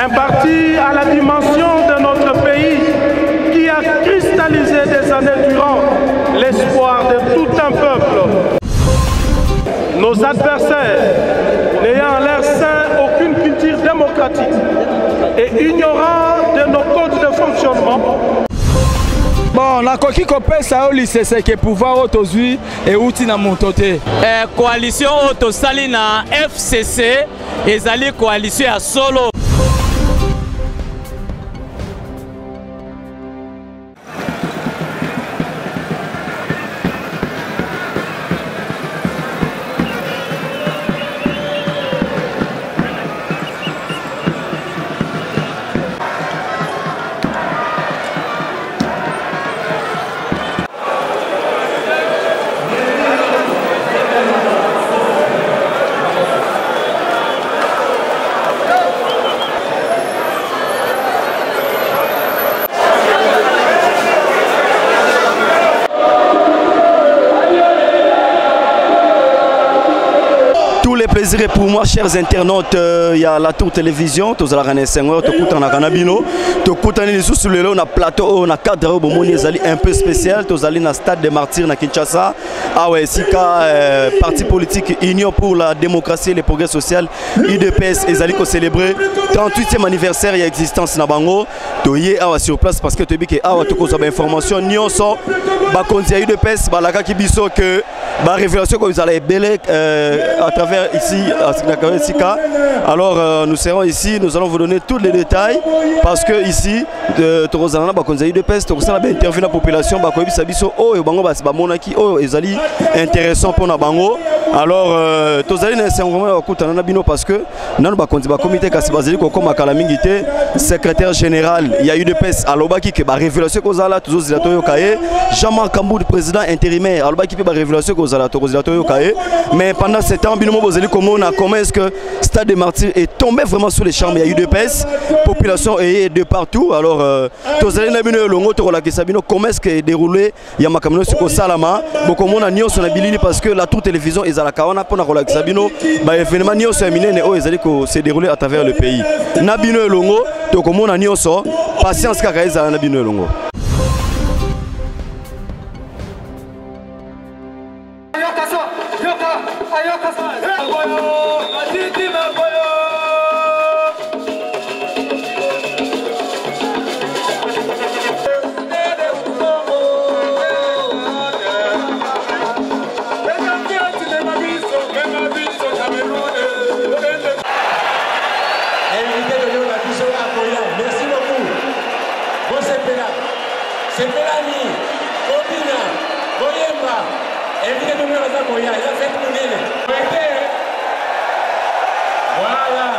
Un parti à la dimension de notre pays qui a cristallisé des années durant l'espoir de tout un peuple. Nos adversaires, n'ayant à l'air sain aucune culture démocratique et ignorant de nos codes de fonctionnement. Bon, la coquille copée, ça au lycée, c'est que pouvoir autosui et outil na montoté. Coalition autosali na FCC et zali coalition à solo. Le plaisir est pour moi, chers internautes. Il y a la Tour Télévision, tous à la Senghor, tout à la Canabino, tout à la sous le on a plateau, on a cadre, un peu spécial, tous à la Stade des Martyrs na Kinshasa. Ah ouais, Sika, parti politique Union pour la démocratie et le progrès social, UDPS, et Zali ko célébrer 38e anniversaire et existence na bango. To yé awa sur place parce que tu dis que awa to ko za information nyonso ba konzi UDPS ba la ka kibiso que ba révélation que vous allez belé à travers ici à Sika. Alors nous serons ici, nous allons vous donner tous les détails parce que ici Torozana ba konzi UDPS to ça ba interview la population ba ko bisa biso oh e bango ba monaki oh ezali intéressant pour na bango. Alors tozali na vraiment bakutana na bino parce que nanu ba konzi ba comité kasi bazali ko koma kala mingité secrétaire général il y a eu UDPS alobaki que ba révélation ko zala tous zilato yo kaé Jean-Marc Kamboud président intérimaire alobaki pe ba révélation ko zala to zilato yo kaé mais pendant ce temps bino bozali komona comment est-ce que Stade des Martyrs est tombé vraiment sous les charmes il y a eu UDPS population est de partout alors tozali na bino longo to la kesabino comment est-ce que déroulé il y a makamino ko salama bokomona nyonso na bilini parce que la Tour Télévision ezala kawana pona ko la kesabino ba événement nyonso ya minene o ezali ko se dérouler à travers le pays na bino longo to komona nyonso patience kaka ezala na bino longo. C'est Mélanie, Obina, Boyemba, invité de nous à la Boya, il a fait tout le monde. Voilà.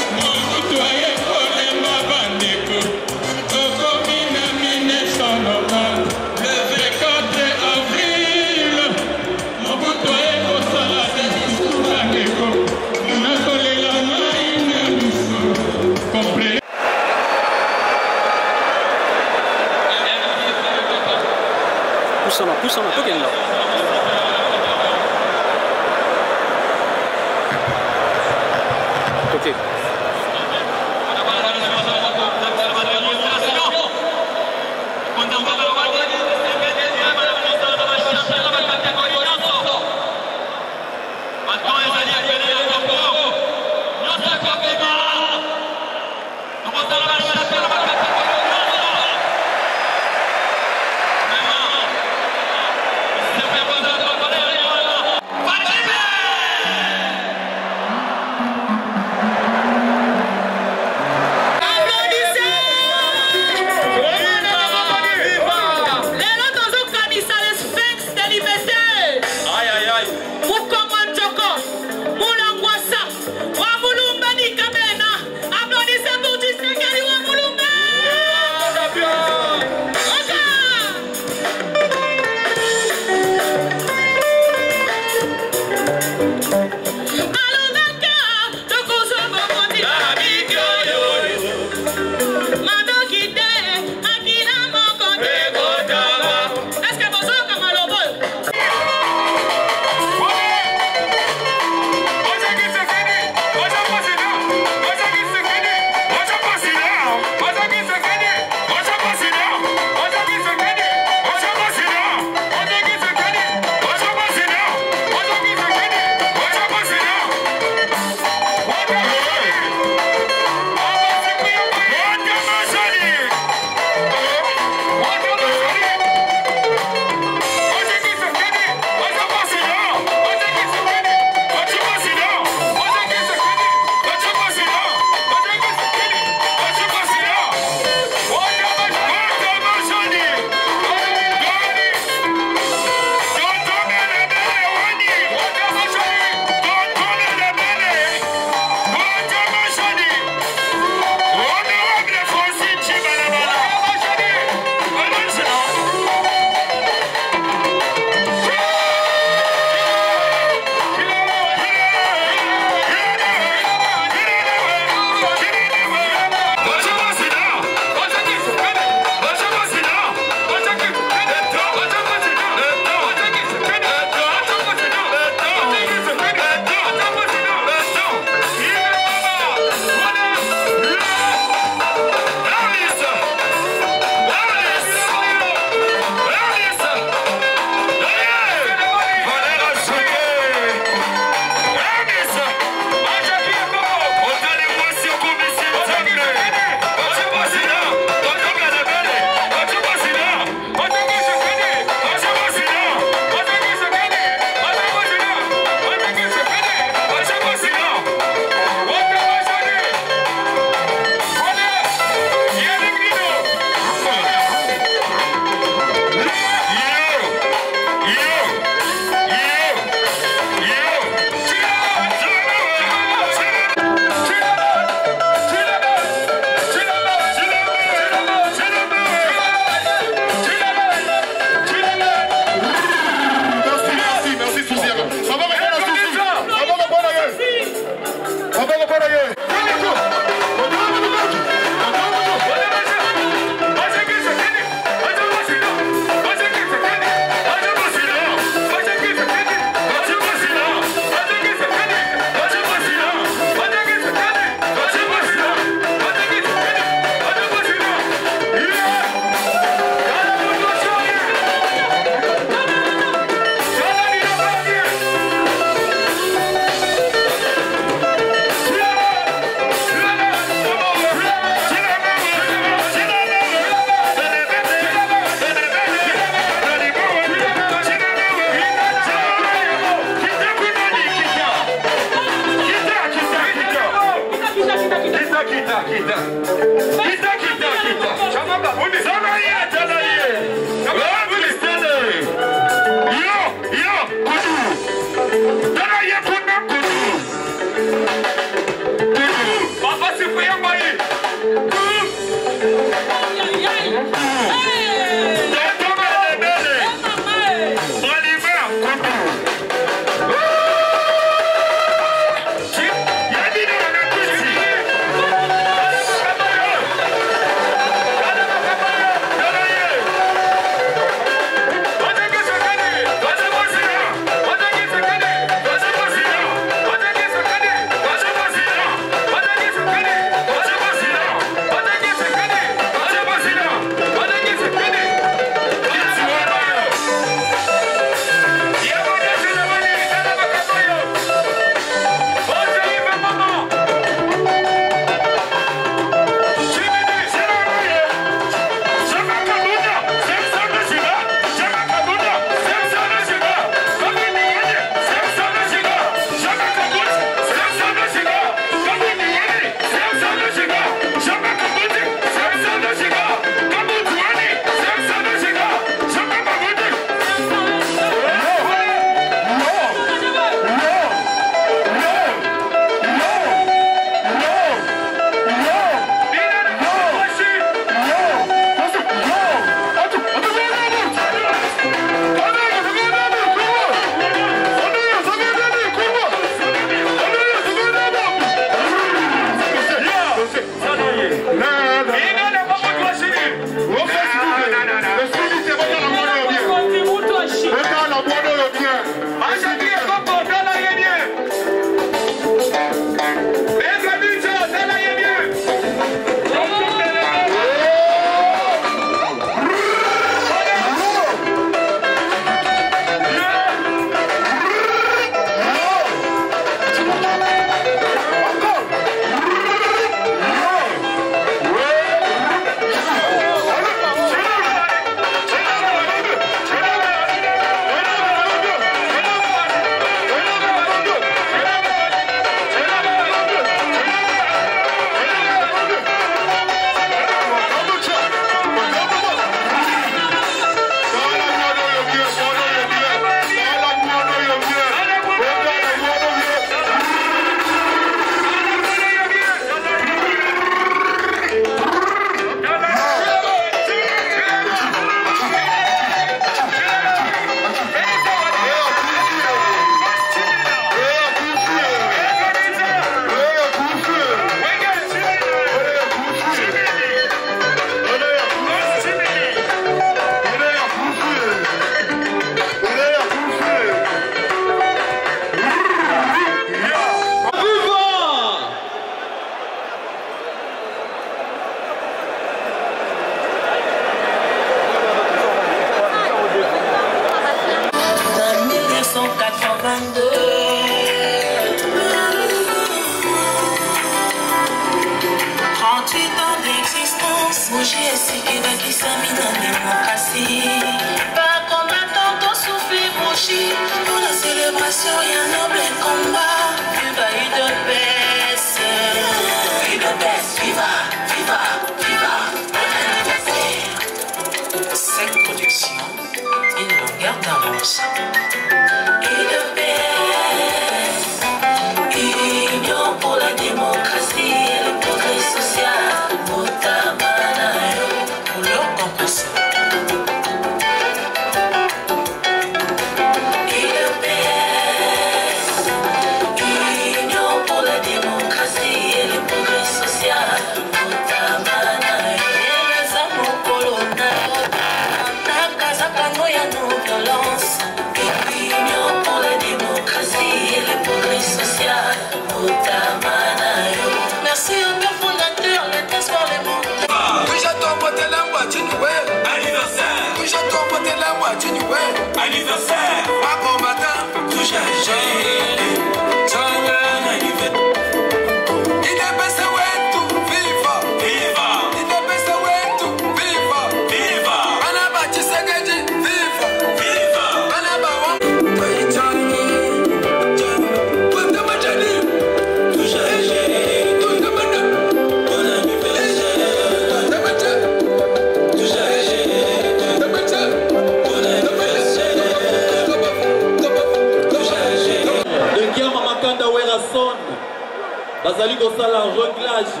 Bazali kosala réglage.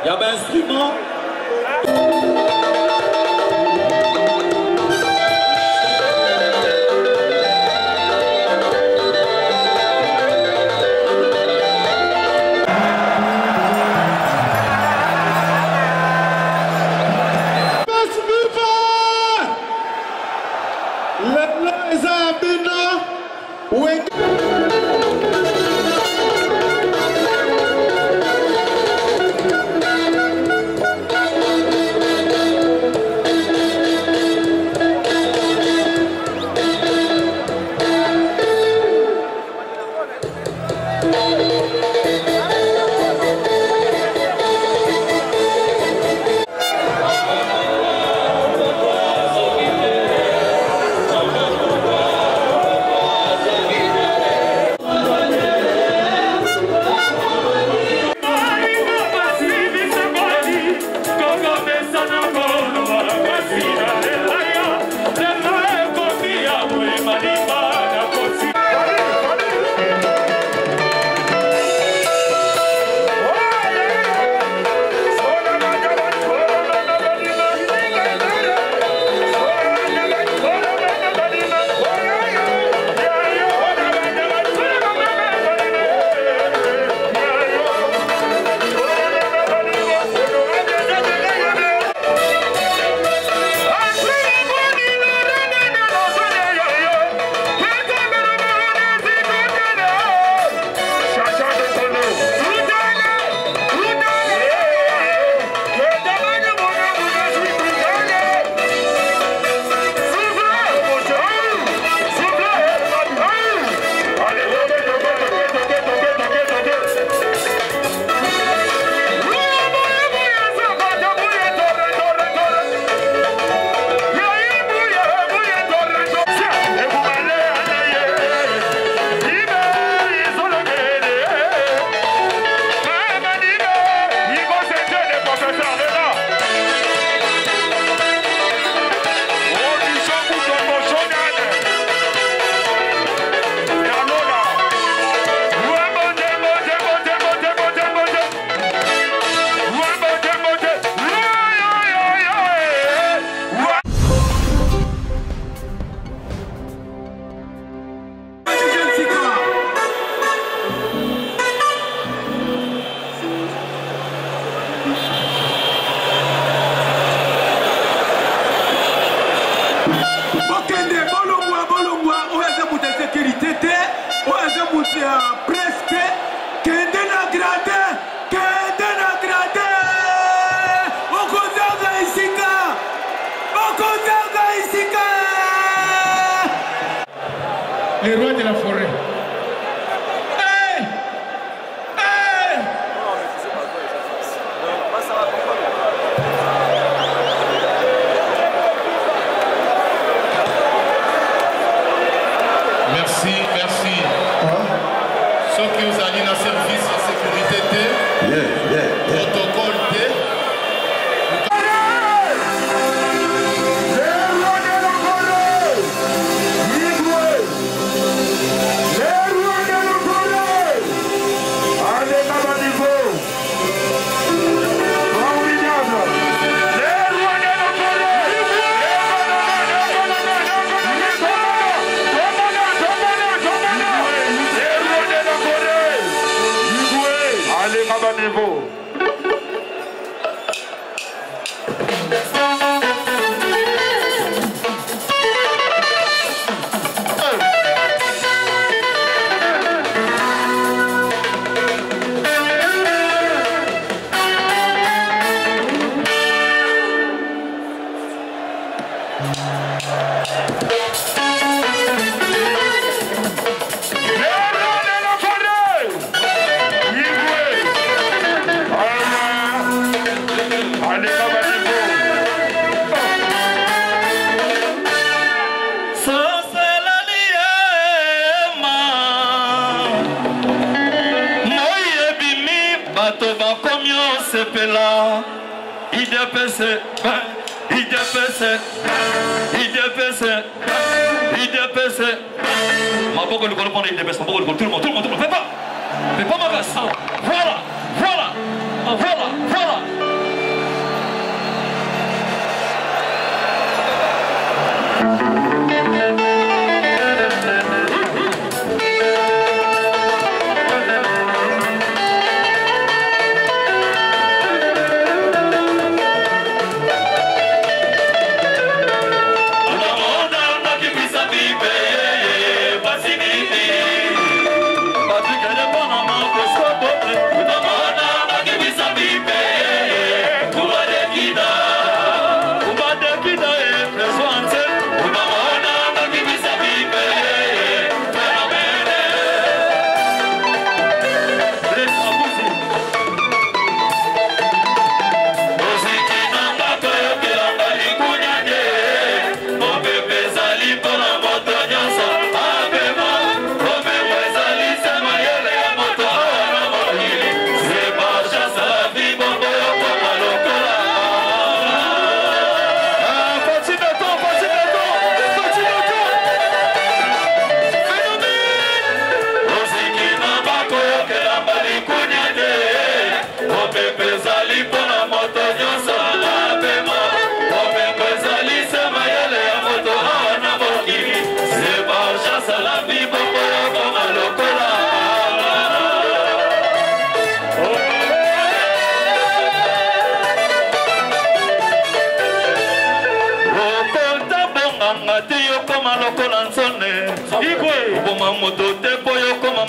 Il y a un instrument. ya presque kende na grade okozanga isika les rois de la forêt. Merci. Ceux qui vous allez dans le service de sécurité, protocole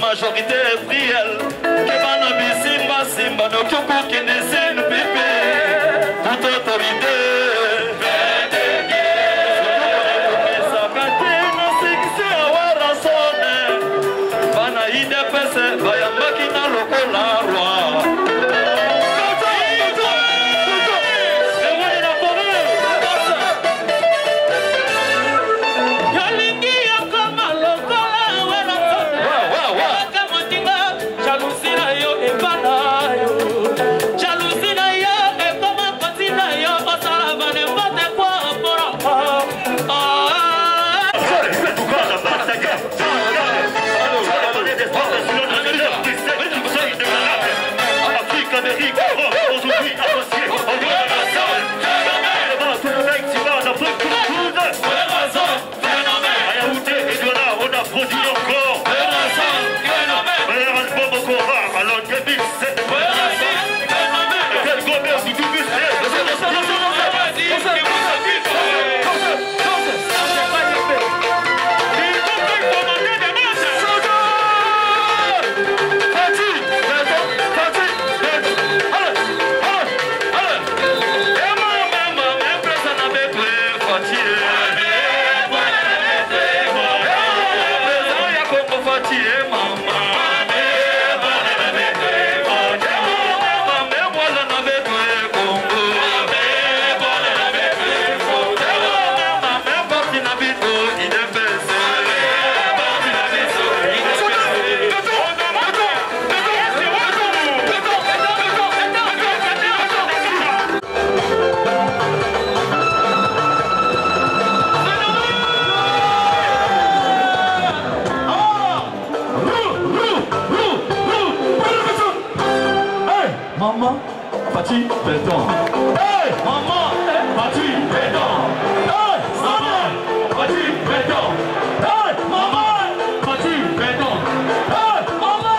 majorité frielle kebana bisimba simba nokyoko kinesen pipe toute autorité sakate na sikisi awarasone bana idepese bayambaki na lokola roi Maman, Fati, béton. Hey, maman, Fati, béton. Hey, maman, Fati, béton. Hey, maman, Fati, béton. Hey, maman.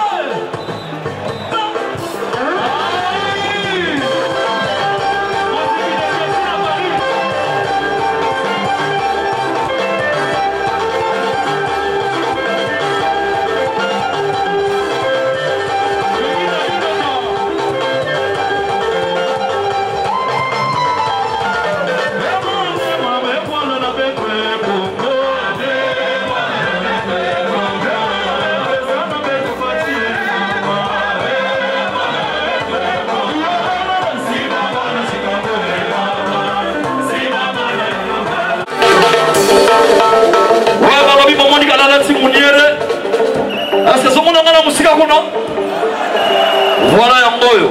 Voilà Yangoyo.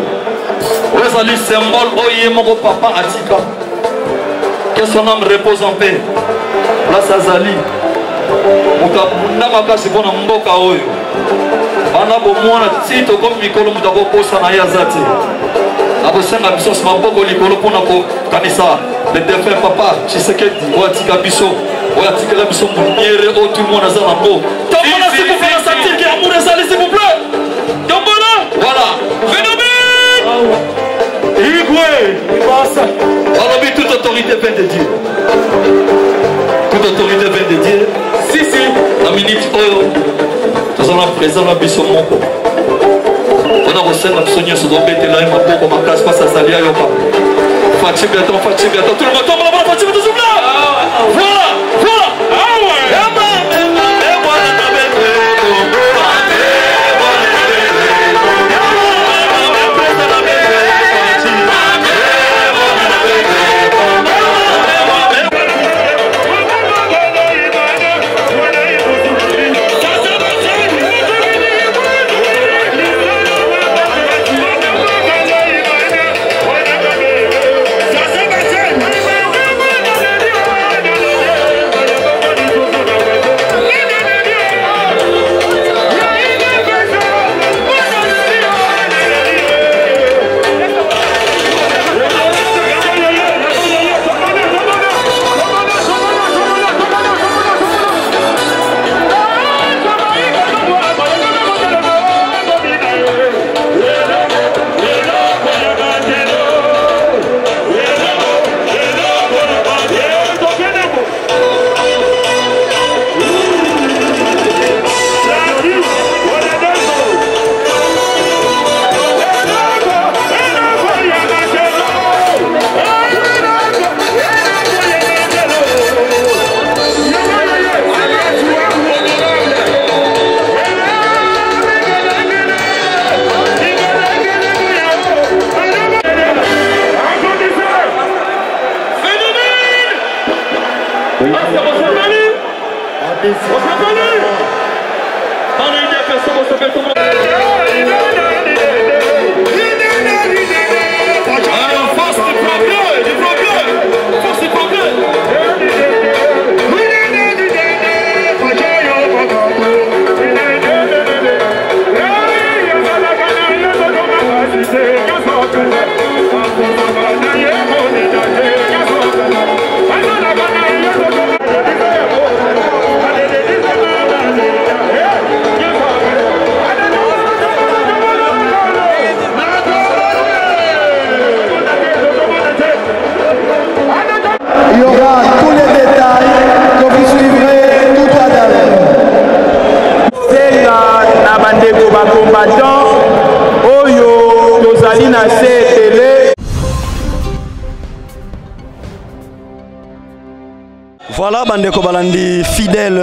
Où est le symbole Oye mon papa Atika. Que son âme repose en paix. Place Azali. Mukabunda makasi bona mboka oyo. Bana bomwana tito comme mikolo mutako kosa na yazati. Abosenga biso maboko likolo pona ko kanisa. Le défunt papa Tshisekedi Watika biso. Watika biso muniere o tout le monde a zanambo. Tomona s'il vous plaît sentir que amour ezali s'il vous plaît. Voilà, phénomène. Alors, toute autorité vient de Dieu. Toute autorité vient de Dieu. Si, la minute, nous allons présenter la mission de mon corps. On a reçu la mission de mon bête, là, ma peau, ma classe, passe à Salia, Yopa. Fatih bientôt, tout le monde tombe là-bas, Fatih bientôt, tout le monde. Voilà, voilà. Ah ouais. Voilà, Bandeko Balandi, fidèle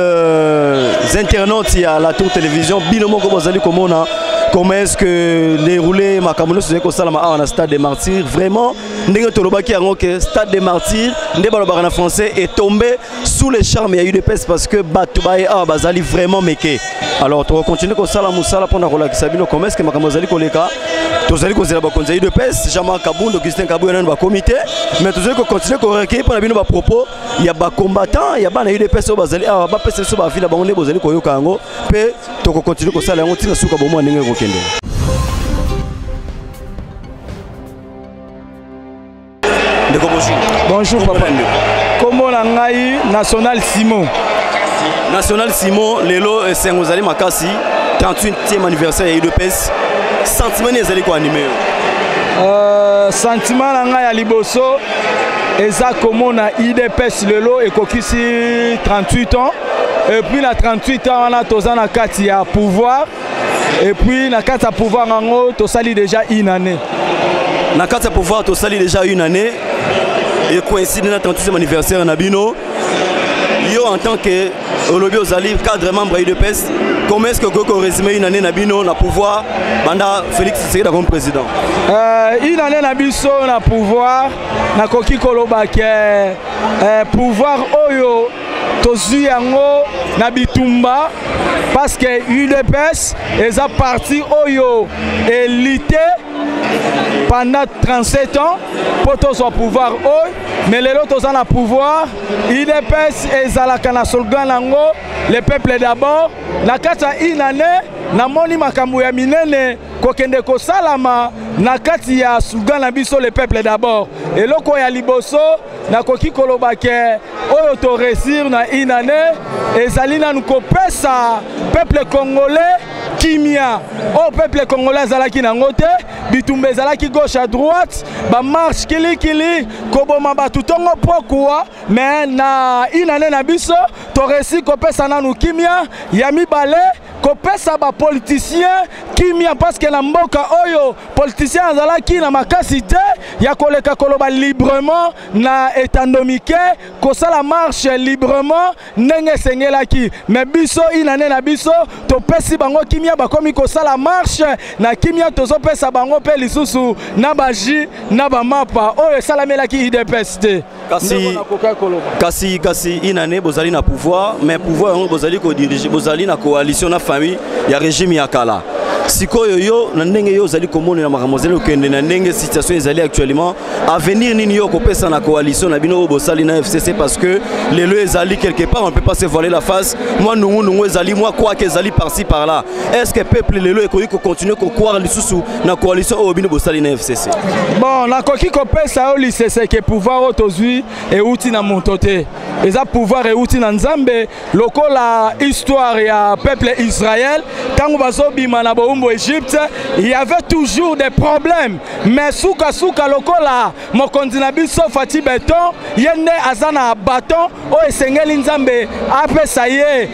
internautes ya la Tour Télévision binomo ko bazali komona comment est-ce que les roulés makamono se ko sala ma na Stade des Martyrs vraiment ndenge tolobaki yango que Stade des Martyrs ndé balobaka na français est tombé sous les charmes ya UDPS parce que batubaye bazali vraiment meke. Alors tu vas continuer ko sala musala pona ko lakisa bino comment est-ce que makamono zali koleka tozali kozela ba konza UDPS Jean-Marc Kabundo Augustin Kabou na ba comité mais tozali ko continuer ko recueillir pona bino ba propos ya ba combattant ya bana UDPS bazali ba pesa so ba vila bango bozali ko yoka yango pe to ko continuer ko sala yango tina suka bomo ndenge ko kende. Bonjour papa. Comment on a National Simon? National Simon, Lelo et Saint-Rosalie Makassi, 38e anniversaire de UDPS. Sentiment est quoi animé? Sentiment à Liboso, et ça comment on a UDPS Lelo et Kokisi 38 ans. Et puis na 38 ans on a Tozana Katia pouvoir. Et puis na Katia pouvoir en haut, Tosali déjà une année. Na Katia pouvoir Tosali déjà une année. Et coïncide dans le 38e anniversaire Nabino. Yo en tant que Olobi Ozali, cadre membre de PES, comment est-ce que vous résumez une année Nabino na pouvoir pendant Félix Tshisekedi comme président? Une année Nabiso na pouvoir, na koki koloba ke pouvoir oyo tozu yango na bitumba parce que UDPS est à parti oyo élité pendant 37 ans pour tous au pouvoir mais les autres ont le pouvoir UDPS et Zalakana slogan nango le peuple d'abord na kata une année na moni makambo ya minene kokende ko salama na kati ya slogan na biso le peuple d'abord et loko ya liboso na koki koloba ke oyo to réussir na une année et zalina nous kopesa peuple congolais kimia au peuple congolais zalaki nango te bitumbe zalaki gauche à droite ba marche kili koboma batutongo pokwa mais na une année na biso to réussir kopesa na nous kimia ya mibale kopesa ba politicien kimia parce que na mboka oyo politicien azalaki na makasi te ya koleka koloba librement na etandomike kosala marche librement ndenge sengelaki mais biso inane na biso topesi bango kimia bakomi kosala marche na kimia tozopesa bango pe lisusu na baji na bamapa oyo esalamelaki UDPS te. Kasi inane bozali na pouvoir mais pouvoir yango bozali ko diriger bozali na coalition na famille ya régime ya kala sikoyo yo na ndenge yo zali komona na makamozeli okende na ndenge situation ezali actuellement avenir nini yo kopesa na coalition na bino bosali na FCC parce que les lois ezali quelque part on peut pas se voiler la face moi nungu ezali moi quoi que ezali par-ci par-là est-ce que peuple les lois ekoki ko continuer ko croire lisusu na coalition o bino bosali na FCC bon na koki kopesa o lisese ke pouvoir otozui et outi na montote eza pouvoir et outi na nzambe lokola histoire ya peuple Israël tango bazobima na Égypte, il y avait toujours des problèmes. Mais souka lokola mokonzi na biso fati beton yende azana bâton o esengeli nzambe apesa ye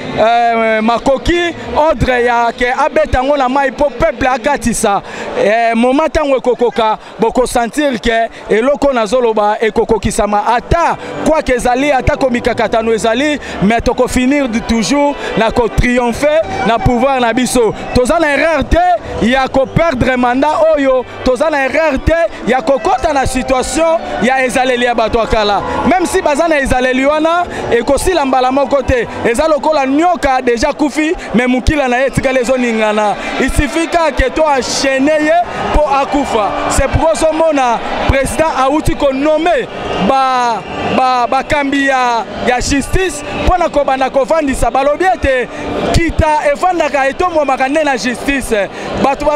makoki ordre ya ke abetango na mai po peuple akatisa moment tango ekokoka boko sentir ke eloko nazoloba ekokokisama ata quoi que ezali ata komikakatano ezali mais toko finir de toujours na ko triompher na pouvoir na biso tozana erreur il y a qu'à perdre mandat oyo tozana erreur te il y a kokota na situation ya ezaleli ya bato akala même si bazana ezaleli wana ekosi la mbala moko te ezalokola nyoka déjà kufi mais mukila na etika lezo ningana il suffit que to enchaîner pour akufa c'est pour ça mona président auti ko nommer ba kambi ya justice pona ko bana ko fandisa balobi ete kita efandaka etombo makande na justice bato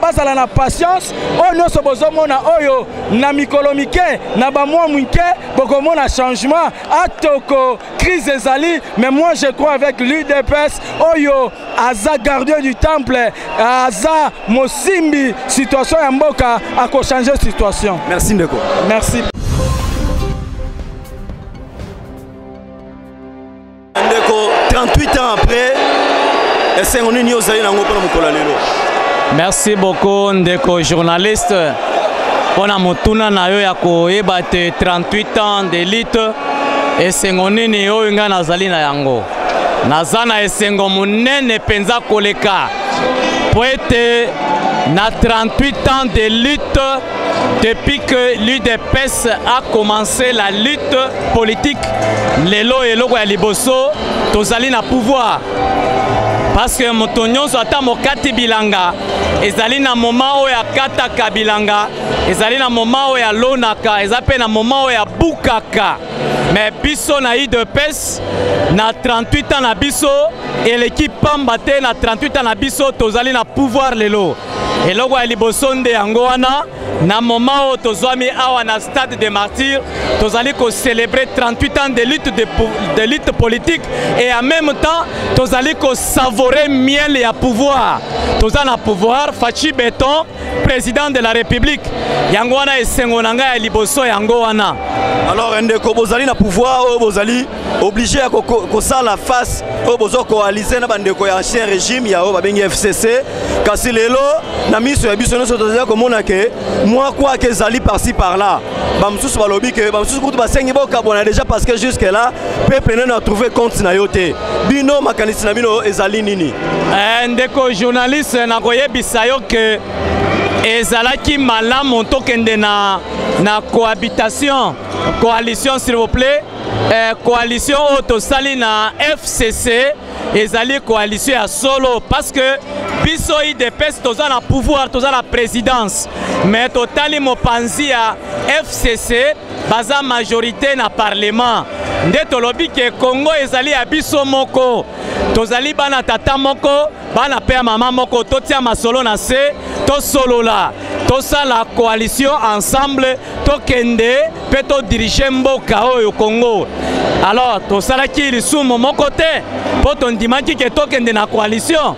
bazala na patience oyo nyonso bozomona oyo na mikolo mike na bamwa mwike bokomona changement atoko crise ezali mais moi je crois avec l'UDPS oyo aza gardien du temple aza mosimbi situation ya mboka ako changer situation. Merci Ndeko. Merci. Ndeko 38 ans après est-ce qu'on est ozali nango pona mokola lelo. Merci beaucoup Ndeko journaliste pona motuna na yo ya koyeba te 38 ans d'élite et sengoni ni oyo nga nazali na yango nazana esengo munene penza koleka pour être na 38 ans de lutte depuis que l'UDPS a commencé la lutte politique. Lelo eloko ya liboso tozali na pouvoir. Parce que moto nyonso ata mokati bilanga ezali na moment oyo akataka bilanga, ezali na moment oyo alonaka, eza pe na moment oyo abukaka. Mais biso na UDPS na 38 ans na biso et l'équipe pamba te na 38 ans na biso tozali na pouvoir lelo. Eloko ya liboso nde yango wana na moment oyo tozwami awa na stade des martyrs tozali ko célébrer 38 ans de lutte politique et en même temps tozali ko savourer miel ya pouvoir. Toza na pouvoir Fachi Beton président de la République yango wana esengo na ngai ya liboso yango wana. Alors ndeko bozali na pouvoir oyo bozali obligé ya kosala face oyo bozo coaliser na bandeko ya ancien régime ya oyo babengi FCC kasi lelo na miso ya biso nyonso tozali komona ke moi quoi que ezali par-ci par-là bamususu balobi ke bamususu kutu basengi bokabona déjà parce que jusque là peuple nene a trouvé compte na yo te bino makanisi na bino ezali nini? Ndeko journaliste nakoyebisa yo ke ezalaki malamu tokende na cohabitation coalition s'il vous plaît coalition autosali na FCC ezali coalition ya solo parce que biso UDPS toza na pouvoir toza na présidence mais totali mopanzi ya FCC baza majorité na parlement nde tolobi ke Congo ezali ya biso moko tozali bana tata moko bana pe mama moko totia masolo na se to solola tosa la coalition ensemble tokende pe to diriger mboka oyo Congo. Alors tosalaki lisumu moko te po tondimaki ke tokende na coalition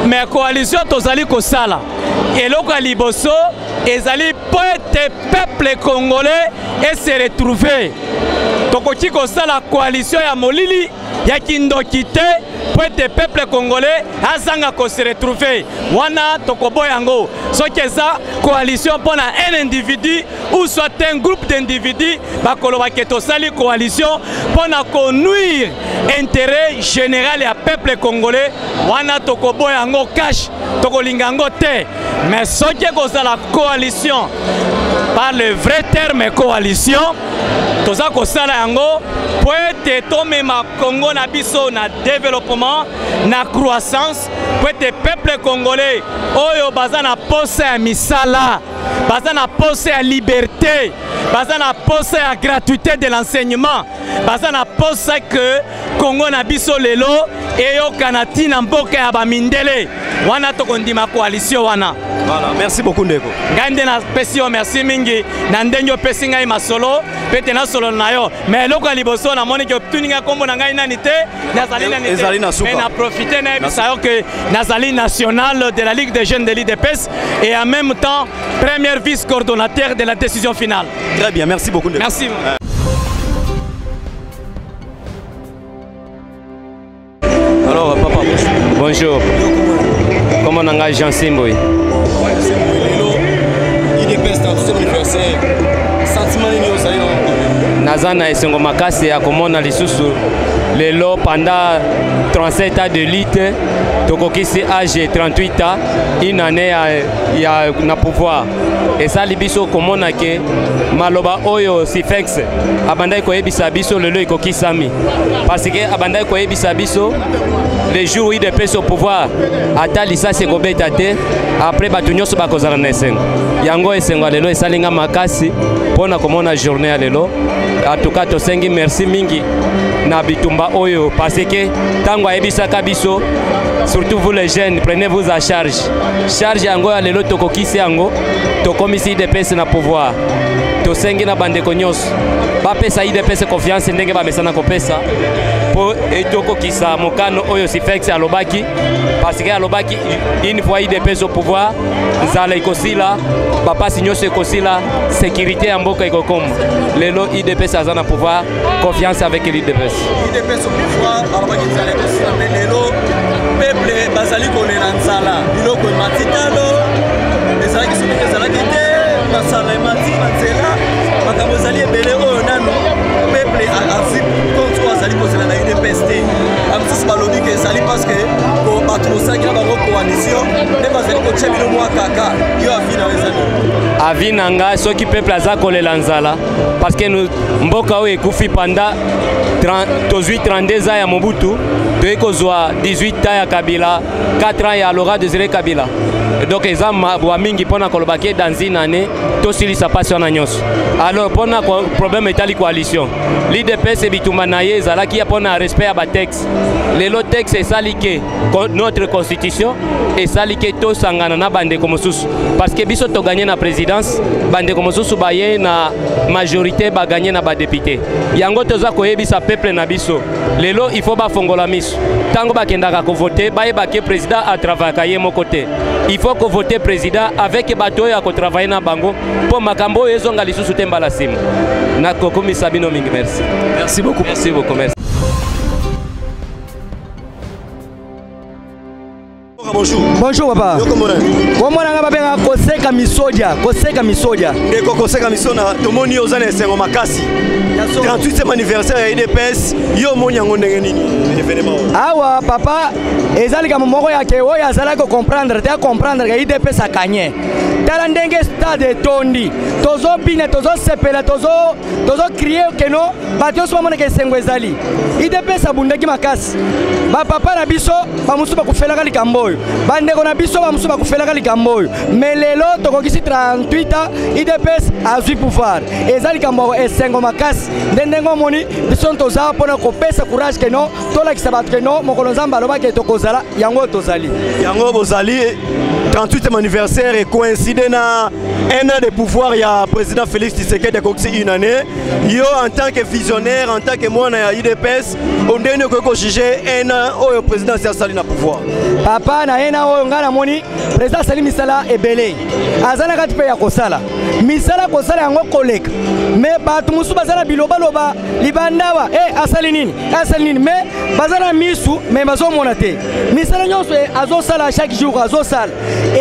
mais coalition tozali kosala eloko ya liboso ezali po ete peuple congolais et se retrouver tokoki kosala coalition ya molili ya kindoki te po ete peuple congolais azanga ko se retrouver wana tokoboya yango soki eza coalition mpona un individu ou soit un groupe d'individus bakoloba ke tosali coalition mpona konuire intérêt général ya peuple congolais wana tokoboya yango cash tokolinga yango te mais soki kozala coalition par le vrai terme coalition toza kosala yango po ete tomema Congo na biso na développement na croissance po ete peuple congolais oyo baza na posa ya misala baza na posa ya liberté baza na posa ya gratuité de l'enseignement baza na posa que Congo na biso lelo eyokana tina mboka ya bamindele wana tokondima coalition wana. Voilà, merci beaucoup ndeko. Ngande na pesi yo merci mingi na ndenyo pesi ngai masolo pete na solo na yo mais loko liboso na moni ke tuninga kombo na ngai nani te nazali nani te mais na profiter na bisa yo que nazali national de la Ligue des jeunes de l'UDPS et en même temps premier vice-coordonnateur de la décision finale. Très bien, merci beaucoup ndeko. Merci. Alors papa bonjour. Comment on engage Jean Simboy? Nazana esengo makasi ya komona lisusu lelo pendant 37 ans de lutte tokokisi âge 38 ans une année ya na pouvoir et ça libiso komona ke maloba oyo Sifex abandai koyebisa biso lelo ikokisami parce que abandai koyebisa biso les jours où il est au pouvoir ata lisasi ekobeta te après batu nyonso bakozala na esengo yango esengo lelo esalinga makasi mpona komona journée ya lelo. En tout cas tosengi merci mingi na bitumba oyo parce que tango ayebisaka biso surtout vous les jeunes prenez-vous à charge yango ya lelo tokokisi yango tokomisi UDPS na pouvoir tosengi na bandeko nyonso bapesa UDPS confiance ndenge bamesana kopesa po etokokisa mokano oyo Sifex alobaki parce que alobaki une fois UDPS au pouvoir nzala ekosila bapasi nyonso ekosila sécurité ya mboka ekokoma lelo UDPS aza na pouvoir confiance avec l'UDPS UDPS au pouvoir alobaki nzala ekosila mais lelo peuple bazali kolela nzala biloko matitalo ezalaki soki ezalaki te basala emati na nzela makambo ezali ebele oyo nano peuple peuple azwi contre oyo azali kozela na UDPS te amisusu balobi ke ezali parce que bato bosalaki na bango coalition nde bazali kotia bino mwa kaka yo avi na ezali avi na ngai soki peuple aza kolela nzala parce que mboka oyo ekufi panda tozwi 32 ans ya Mobutu toyei kozwa 18 ans ya Kabila 4 ans ya Laurent Désiré Kabila donc eza mabwa mingi mpona koloba ke dans une année tosilisa pasi wana nyonso alors mpona problème etali coalition l'UDPS ebitumba na ye ezalaki ya mpona respect ya batexte lelo texte esali ke notre constitution esali ke tosangana na bandeko mosusu parce que biso toganye na présidence bandeko mosusu baye na majorité baganye na badepute yango toza koyebisa peuple na biso lelo il faut bafongola miso ntango bakendaka kovote bayeba ke président atravayaka ye moko te il faut kovote président avec bato oyo akotravaye na bango mpo makambo oyo ezonga lisusu te mbala nsima nakokumisa bino mingi merci. Merci beaucoup. Merci beaucoup, merci. Bonjour. Bonjour papa. Comment on va bien koseka misodia, koseka misodia. Et koseka misona tomoni ozana esengo makasi. 38e anniversaire ya UDPS yo moni yango ndenge nini événement. Awa papa ezali kama moko yake oyo azala ko comprendre te comprendre que UDPS akanye. Tala ndenge stade tondi. Tozo bine tozo sepela tozo crier que no batio so mona ke sengo ezali. UDPS abundaki makasi. Ba papa na biso ba musu ba kufela kali kamboyo. Bandeko na biso ba musu ba kufela kali kamboyo. Mais lelo tokokisi 38 ans UDPS azui pouvoir. Ezali kamboyo esengo makasi. Ndengo moni biso toza pona kopesa courage que no tola ki sabat que no mokolo nzamba loba ke tokozala yango tozali. Yango bozali 38e anniversaire et coïncide na un an de pouvoir il y a président Félix Tshisekedi kokisi une année. Yo en tant que visionnaire en tant que moi na UDPS on donne ko juger un an au président Sali na pouvoir. Papa na ena oyo ngana moni président Sali misala ebele. Azana kati pe ya kosala. Misala kosala yango koleka. Mais batu musu bazana biloba loba libandawa asali nini? Asali nini? Mais bazana misu mais bazo monate. Misala nyonso azo sala chaque jour azo sala.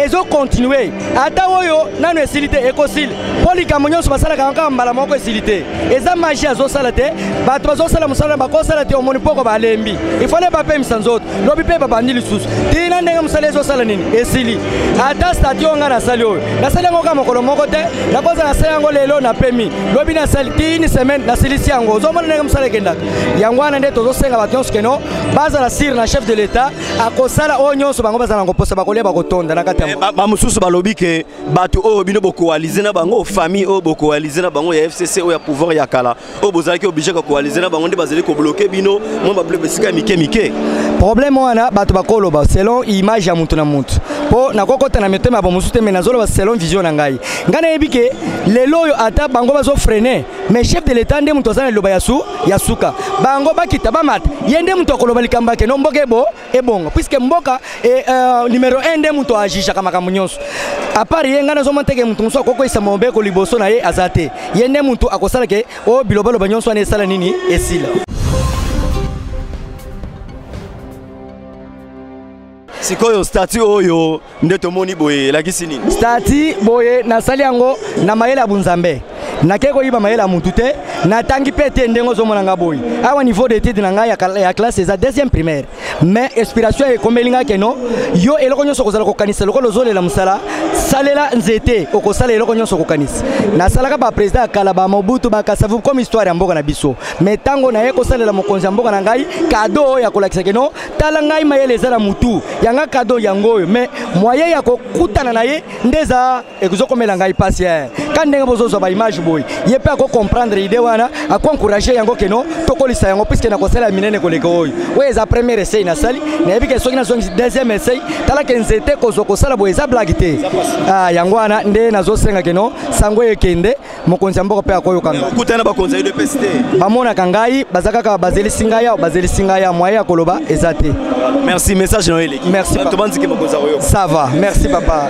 Ezo continuer. Ata oyo nanu esilite ekosile. Polika nyonso basala kanga mbala moko esilite. Eza magie azo sala te. Batu bazo sala musala bakosala te omoni poko balembi. Il faut les paper misanzoto. Lobi pe babandi lisusu. Tina ndenge musala ezo sala nini? Esili. Ata station nga na sali oyo. Na sali ngo kama kolo moko te. Na koza na sali ngo lelo na pemi. Lobi na sali tini semaine na silisi yango. Zo mona ndenge musala kenda. Yango ana nde tozo senga batu nyonso keno. Baza la sire na chef de l'état akosala o nyonso bango baza ngo posa bakolia bakotonda na kati ya ba mususu balobi ke batu o bino boko coaliser na bango famille o boko coaliser na bango ya FCC o ya pouvoir ya kala o bozali ke obligé ko coaliser na bango nde bazali ko bloquer bino mo ba bloquer sika mike problème wana batu bakolo ba selon image ya mutu na mutu po na kokota na metema ba mususu te mais nazolo ba selon vision na ngai ngana ebike lelo yo ata bango bazo freiner mais chef de l'état nde mutu azana loba ya suka bango bakita ba mat yende mutu akoloba likamba ke no mboke bo ebongo puisque mboka numéro 1 nde mutu ajisha kama kamunyonso apart ye ngana zo monteke mutu muso akoko isa mobe ko liboso na ye azate yende mutu akosala ke o bilobalo banyonso ane sala nini esila. Sikoyo statut oyo nde tomoni boye lakisi nini? Statut boye nasali yango na mayela bunzambe. Nakeko yiba mayela mutu te na tangi pete ndengo zo mona ngaboyi. Awa niveau d'étude na nga ya classe eza deuxième primaire. Mais inspiration e komelinga keno yo eloko nyonso kozala kokanisa lokolo zolela musala salela nzete okosala eloko nyonso kokanisa. Na salaka ba président kala ba Mobutu ba Kasavu comme histoire ya mboka na biso. Mais tango na ye kosalela mokonzi ya mboka na ngai cadeau ya kolakisa keno tala ngai mayele ezala mutu. Yanga cadeau yango mais moyen ya kokutana na ye ndeza ekozokomela ngai pasi ya. Kandenge bozozo ba image boy. Ye pe ko comprendre idée wana ako encourager yango keno tokolisa yango puisque na kosala minene koleka oyo. We za premier essai na sali na yebike soki na zongi deuxième essai tala kenzete kozoko sala boy za blague te. Ah yango wana nde nazo senga keno sango ekende mokonzi mboka pe akoyo kanga. Kutana ba konza de PST. Bamona kangai bazaka ka bazeli singa ya moya koloba ezate. Merci message Noël. Merci. Ça va. Merci papa.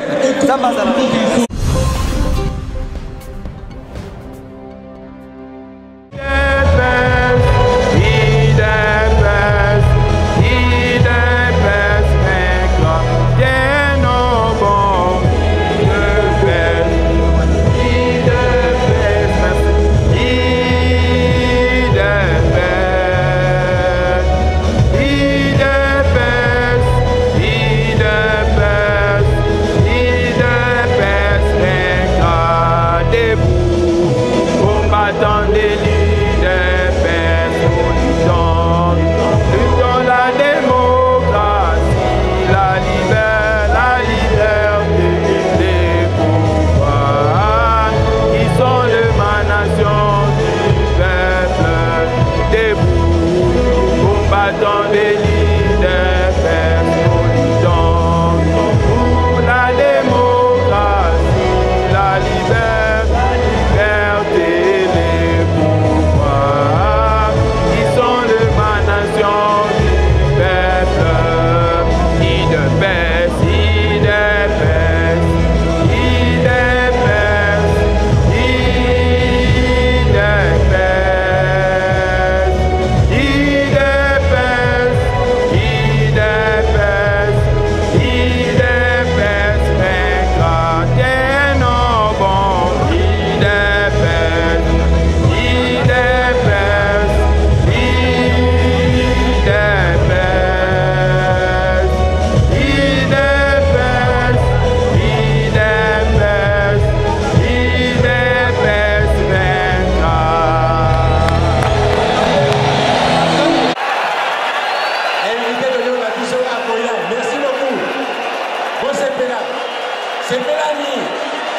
Sepelani,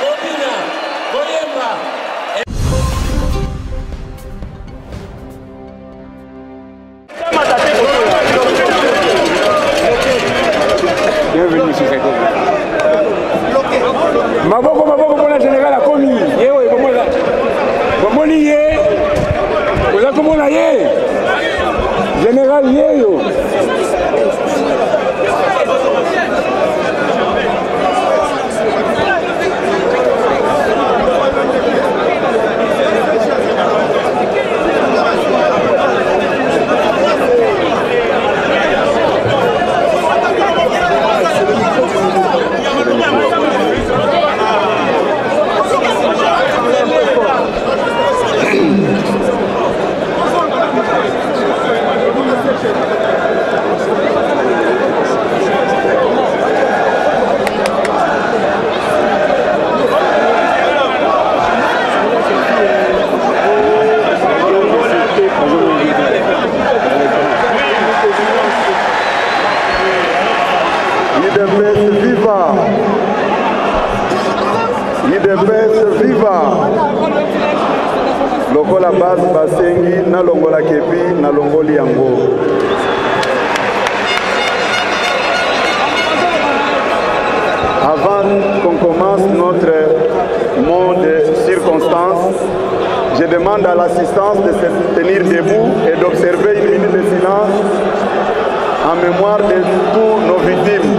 Obina, Boyemba. Bienvenue sur cette œuvre. Maboko pour la générale a commis. Comment y est? Vous avez comment y est? Général Yeyo. Lokola base basengi na longola kepi na longoli yango. Avant qu'on commence notre monde de circonstances, je demande à l'assistance de se tenir debout et d'observer une minute de silence en mémoire de tous nos victimes.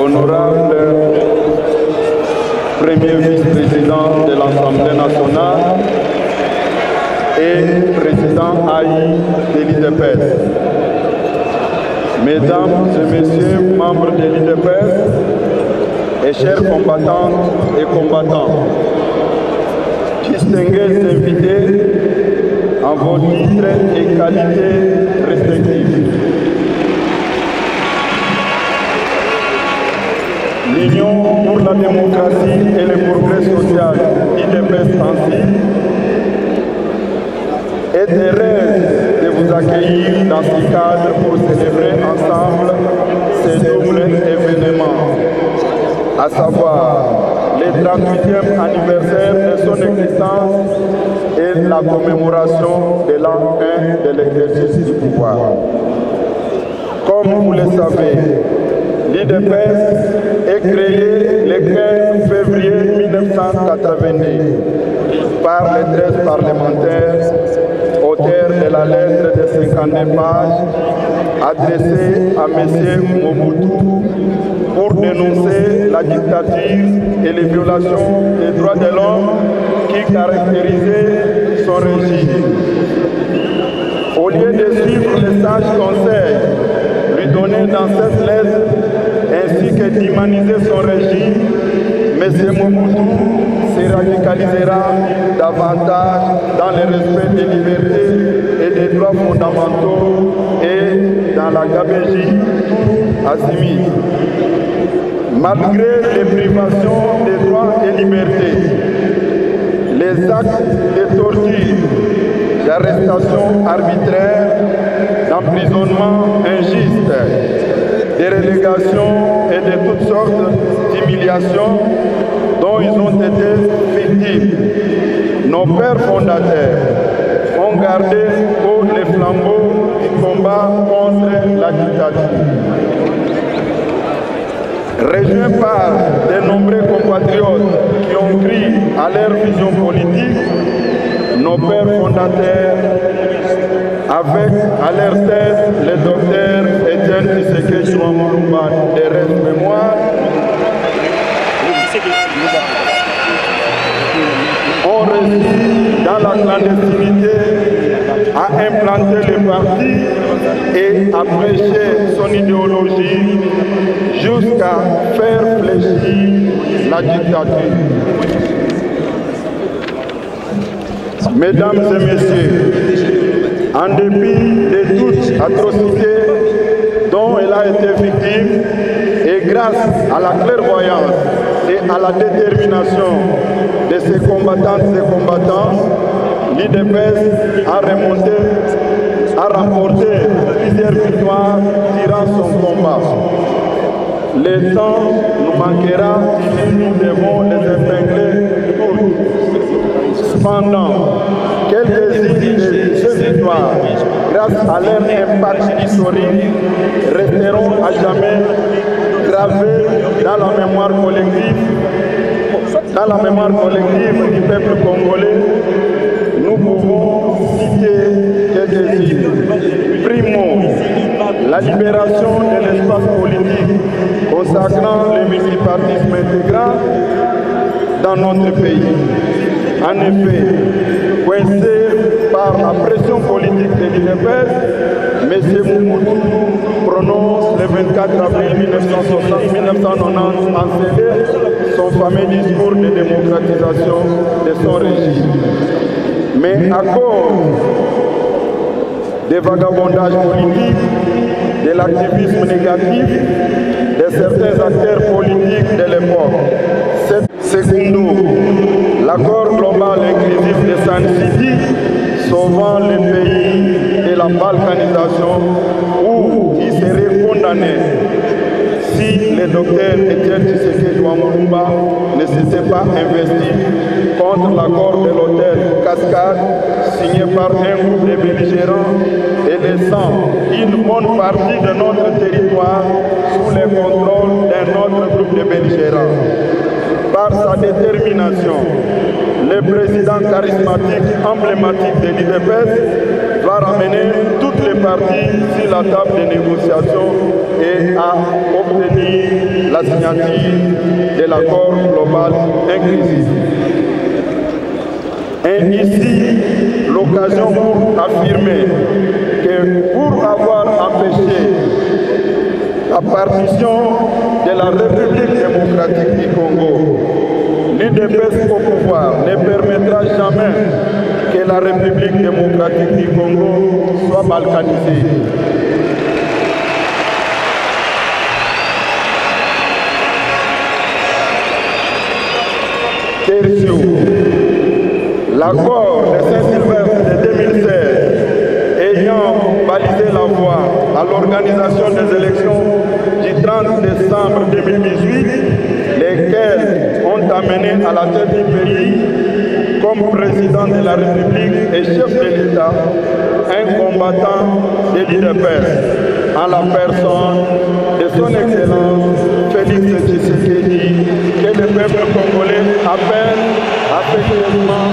Honorable premier vice-président de l'Assemblée nationale et président AI de l'IDPS, mesdames et messieurs membres de l'IDPS et chers combattantes et combattants, distingués invités en vos titres et qualités respectives. L'Union pour la démocratie et le progrès social, IDPS ainsi, est heureuse de vous accueillir dans ce cadre pour célébrer ensemble ces doubles événements, à savoir le 38e anniversaire de son existence et la commémoration de l'an 1 de l'exercice du pouvoir. Comme vous le savez, l'IDPS est créé le 15 février 1982 par les 13 parlementaires, auteurs de la lettre de 52 pages adressée à M. Mobutu pour dénoncer la dictature et les violations des droits de l'homme qui caractérisaient son régime. Au lieu de suivre les sages conseils lui donnés dans cette lettre, ainsi que d'humaniser son régime, M. Mobutu se radicalisera davantage dans le respect des libertés et des droits fondamentaux et dans la gabegie tout assimile. Malgré les privations des droits et libertés, les actes de torture, d'arrestation arbitraire, d'emprisonnement injuste, de relégation et de toutes sortes d'humiliations dont ils ont été victimes. Nos pères fondateurs ont gardé haut les flambeaux du combat contre la dictature. Rejoints par de nombreux compatriotes qui ont cru à leur vision politique, nos pères fondateurs, avec à leur tête le docteur Etienne Tshisekedi Tshilombo de reste mémoire, clandestinité, à implanter le parti et à prêcher son idéologie jusqu'à faire fléchir la dictature. Mesdames et messieurs, en dépit de toute atrocité dont elle a été victime, et grâce à la clairvoyance et à la détermination de ses combattantes et combattants, l'IDPS a remporté plusieurs victoires durant son combat. Le temps nous manquera si nous devons les épingler toutes. Cependant, quelques-unes de ces victoires, grâce à leur impact historique, resteront à jamais gravées dans la mémoire collective du peuple congolais. Nous pouvons citer quelques-unes. Primo, la libération de l'espace politique consacrant le multipartisme intégral dans notre pays. En effet, coincé par la pression politique de l'IDPS, M. Mobutu prononce le 24 avril 1990 en CD son fameux discours de démocratisation de son régime. Mais à cause des vagabondages politiques, de l'activisme négatif de certains acteurs politiques de l'époque, secondo, l'accord global inclusif de San City, sauvant le pays de la balkanisation où il serait condamné si le docteur Etienne Tshisekedi Wamulumba ne s'était pas investi contre l'accord de l'hôtel Cascade signé par un groupe de belligérants et laissant une bonne partie de notre territoire sous le contrôle d'un autre groupe de belligérants. Par sa détermination, le président charismatique emblématique de l'IDPS va ramener toutes les parties sur la table de négociation et a obtenu la signature de l'accord global inclusif. Et ici, l'occasion pour affirmer que pour avoir empêché la partition de la République démocratique du Congo, l'IDPS au pouvoir ne permettra jamais que la République démocratique du Congo soit balkanisée. Tertio, l'accord de Saint-Sylvestre de 2016 ayant balisé la voie à l'organisation des élections du 30 décembre 2018, lesquelles ont amené à la tête du pays, comme président de la République et chef de l'État, un combattant de l'IDPS, en la personne de son Excellence Félix Tshisekedi, que le peuple congolais appelle affectueusement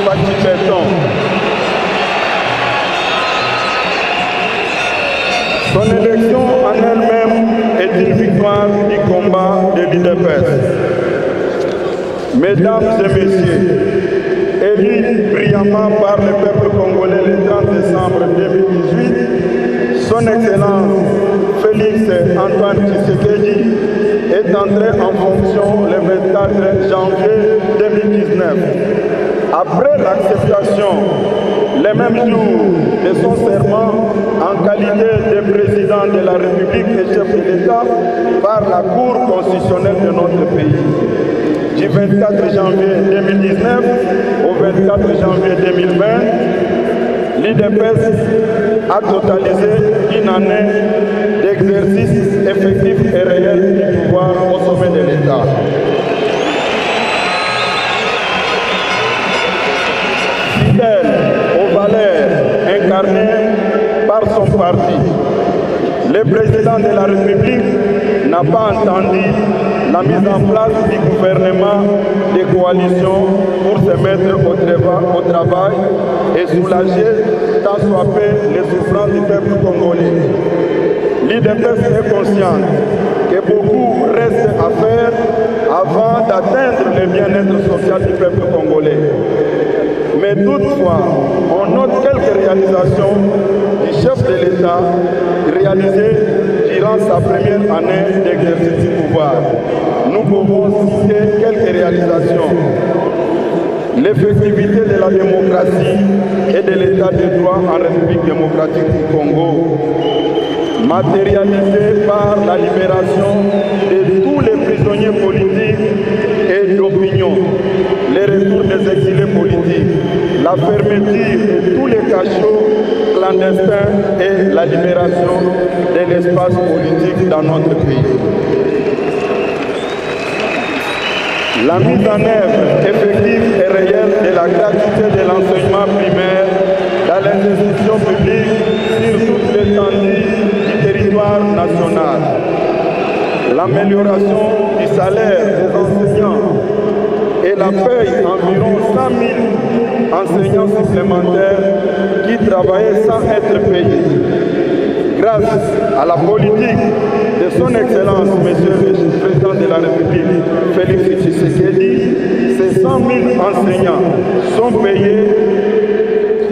Fati Béton. Son élection en elle-même est une victoire du combat de l'IDPS. Mesdames et messieurs, élu brillamment par le peuple congolais le 30 décembre 2018, son Excellence Félix Antoine Tshisekedi est entré en fonction le 24 janvier 2019. Après l'acceptation, le même jour de son serment en qualité de président de la République et chef de l'État par la Cour constitutionnelle de notre pays. Du 24 janvier 2019 au 24 janvier 2020, l'IDPS a totalisé une année d'exercice effectif et réel du pouvoir au sommet de l'État. Fidèle aux valeurs incarnées par son parti, le président de la République n'a pas entendu la mise en place du gouvernement de coalition pour se mettre au travail et soulager tant soit peu les souffrances du peuple congolais. L'IDPS est consciente que beaucoup reste à faire avant d'atteindre le bien-être social du peuple congolais. Mais toutefois, on note quelques réalisations du chef de l'État réalisées durant sa première année d'exercice du pouvoir. Nous pouvons citer quelques réalisations. L'effectivité de la démocratie et de l'état de droit en République démocratique du Congo, matérialisée par la libération de tous les prisonniers politiques et d'opinion, les retours des exilés politiques, la fermeture de tous les cachots clandestins et la libération de l'espace politique dans notre pays. La mise en œuvre effective et réelle de la gratuité de l'enseignement primaire dans les institutions publiques sur toute l'étendue du territoire national. L'amélioration du salaire des enseignants et la paye environ 100 000 enseignants supplémentaires qui travaillaient sans être payés. Grâce à la politique de son Excellence, Monsieur le Président de la République, Félix Tshisekedi, ces 100 000 enseignants sont payés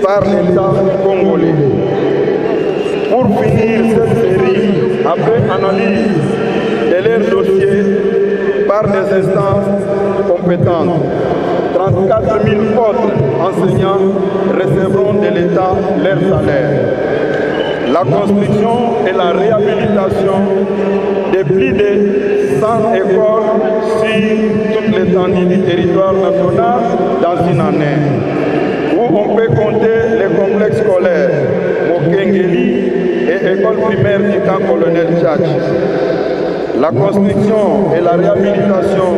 par l'État congolais. Pour finir cette série, après analyse de leurs dossiers par des instances compétentes, 34 000 autres enseignants recevront de l'État leur salaire. La construction et la réhabilitation de plus de 100 écoles sur toute l'étendue du territoire national dans une année, où on peut compter les complexes scolaires Mokengeli et école primaire du camp colonel Tchatch. La construction et la réhabilitation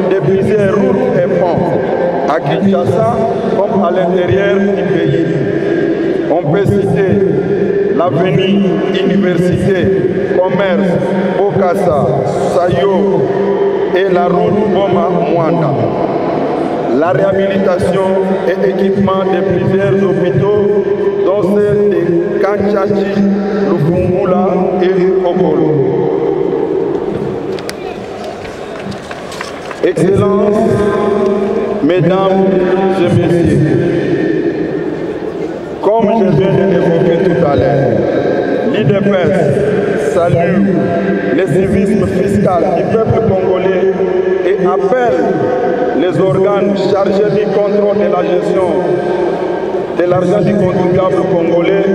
de plusieurs routes et ponts à Kinshasa comme à l'intérieur du pays. On peut citer l'avenue Université, Commerce, Bokassa, Sayo et la route Boma-Mwanda. La réhabilitation et équipement de plusieurs hôpitaux, dont ceux de Kanchachi, Lufungula et Kobolo. Excellences, Mesdames et Messieurs, comme je viens de l'évoquer tout à l'heure, l'IDPS salue le civisme fiscal du peuple congolais et appelle les organes chargés du contrôle de la gestion de l'argent du contribuable congolais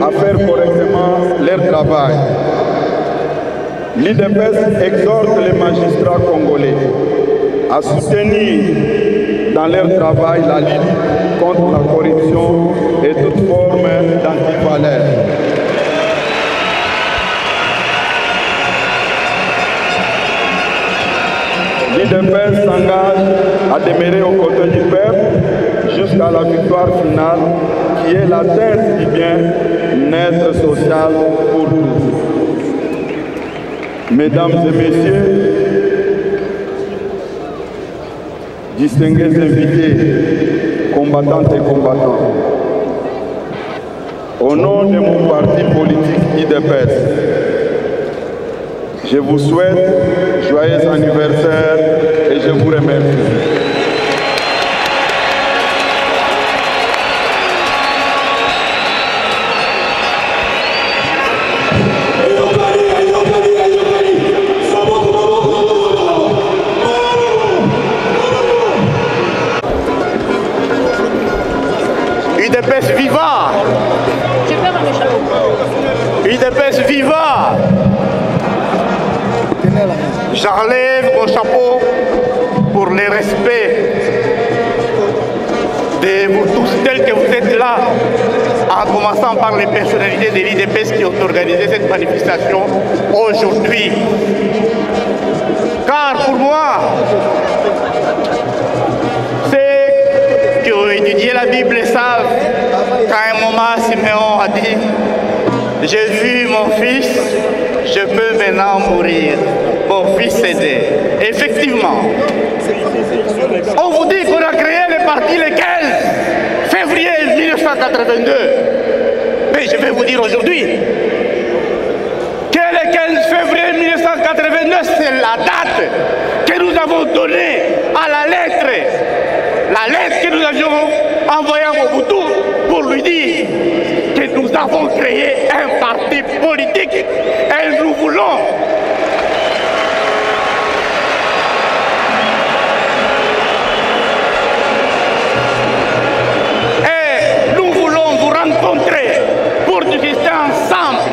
à faire correctement leur travail. L'IDPS exhorte les magistrats congolais à soutenir dans leur travail la lutte contre la corruption et toute forme d'antivaleur. L'IDPS s'engage à demeurer aux côtés du peuple jusqu'à la victoire finale qui est l'atteinte du bien-être social pour tous. Mesdames et messieurs, distingués invités, combattantes et combattants, au nom de mon parti politique IDPS, je vous souhaite joyeux anniversaire et je vous remercie. UDPS viva! UDPS viva! J'enlève mon chapeau pour le respect de vous tous tels que vous êtes là, en commençant par les personnalités de l'IDPS qui ont organisé cette manifestation aujourd'hui. Car pour moi, ceux qui ont étudié la Bible savent qu'à un moment Siméon a dit « J'ai vu mon fils, je peux maintenant mourir. » Mon fils aidé. Effectivement, on vous dit qu'on a créé le parti le 15 février 1982. Mais je vais vous dire aujourd'hui que le 15 février 1982, c'est la date que nous avons donnée à la lettre que nous avions envoyé Mobutu pour lui dire que nous avons créé un parti politique et nous voulons vous rencontrer pour discuter ensemble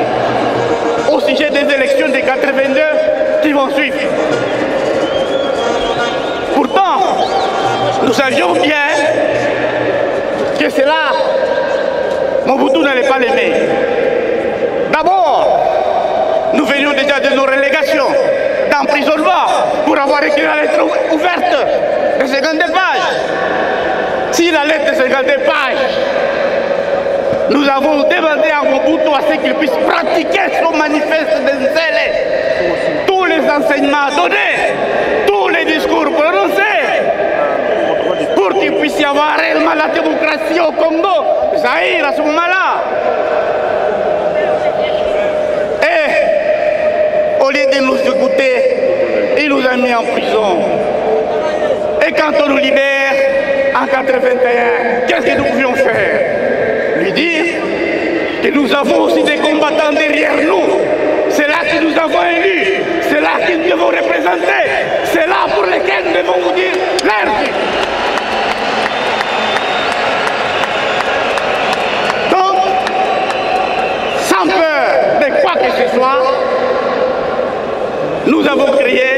au sujet des élections de 82 qui vont suivre. Pourtant, nous savions bien que cela, Mobutu n'allait pas l'aimer. D'abord, nous venions déjà de nos relégations, d'emprisonnement, pour avoir écrit la lettre ouverte de 52 pages. Si la lettre de 52 pages, nous avons demandé à Mobutu à ce qu'il puisse pratiquer son manifeste de zèle, tous les enseignements donnés, tous les discours prononcés, pour qu'il puisse y avoir réellement la démocratie au Congo, Zaïre à ce moment-là. Et au lieu de nous écouter, il nous a mis en prison. Et quand on nous libère en 81, qu'est-ce que nous pouvions faire? Lui dire que nous avons aussi des combattants derrière nous. C'est là que nous avons élus, c'est là que nous devons représenter, c'est là pour lesquels nous devons vous dire merci. Donc, sans peur de quoi que ce soit, nous avons créé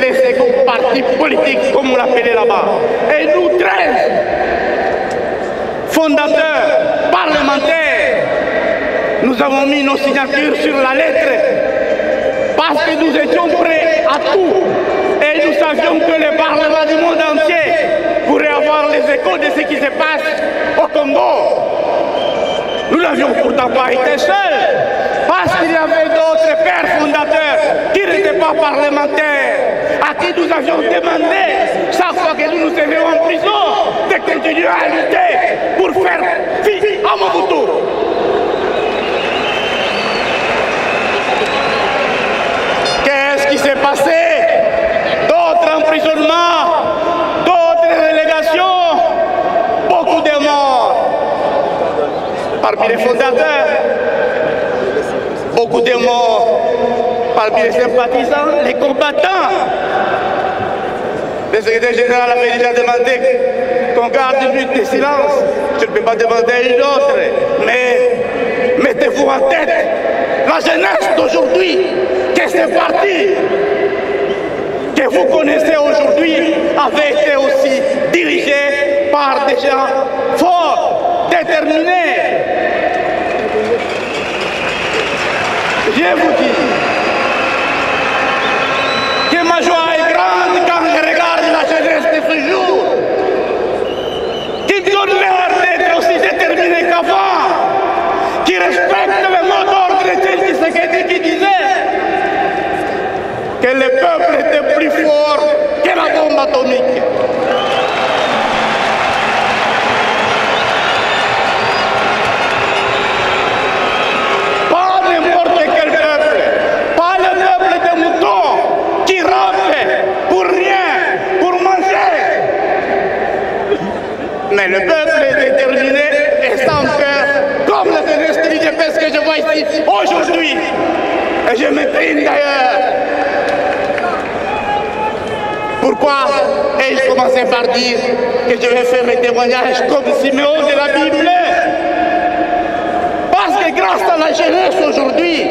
les seconds partis politiques, comme on l'appelait là-bas. Et nous, 13 fondateurs parlementaires, nous avons mis nos signatures sur la lettre parce que nous étions prêts à tout et nous savions que le Parlement du monde entier pourrait avoir les échos de ce qui se passe au Congo. Nous n'avions pourtant pas été seuls parce qu'il y avait d'autres pères fondateurs qui n'étaient pas parlementaires, à qui nous avions demandé, chaque fois que nous nous étions en prison, de continuer à lutter pour faire fi à Mobutu. Qu'est-ce qui s'est passé? D'autres emprisonnements, d'autres relégations, beaucoup de morts. Parmi les fondateurs, beaucoup de morts. Parmi les sympathisants, les combattants. Le secrétaire général avait déjà demandé qu'on garde une minute de silence. Je ne peux pas demander une autre, mais mettez-vous en tête, la jeunesse d'aujourd'hui, que ces partis que vous connaissez aujourd'hui avaient été aussi dirigés par des gens forts, déterminés. Je vous dis que ma joie est grande quand je regarde la jeunesse de ce jour, qui donne l'air d'être aussi déterminée qu'avant, qui respecte le mot d'ordre de Tshisekedi qui disait que le peuple était plus fort que la bombe atomique. Pas n'importe quel peuple, pas le peuple des moutons qui rampe pour rien, pour manger. Mais le peuple est déterminé et sans peur, comme la jeunesse de l'UDPS que je vois ici aujourd'hui. Et je m'incline d'ailleurs. Pourquoi? Et il commençait par dire que je vais faire mes témoignages comme Siméon de la Bible. Parce que grâce à la jeunesse aujourd'hui,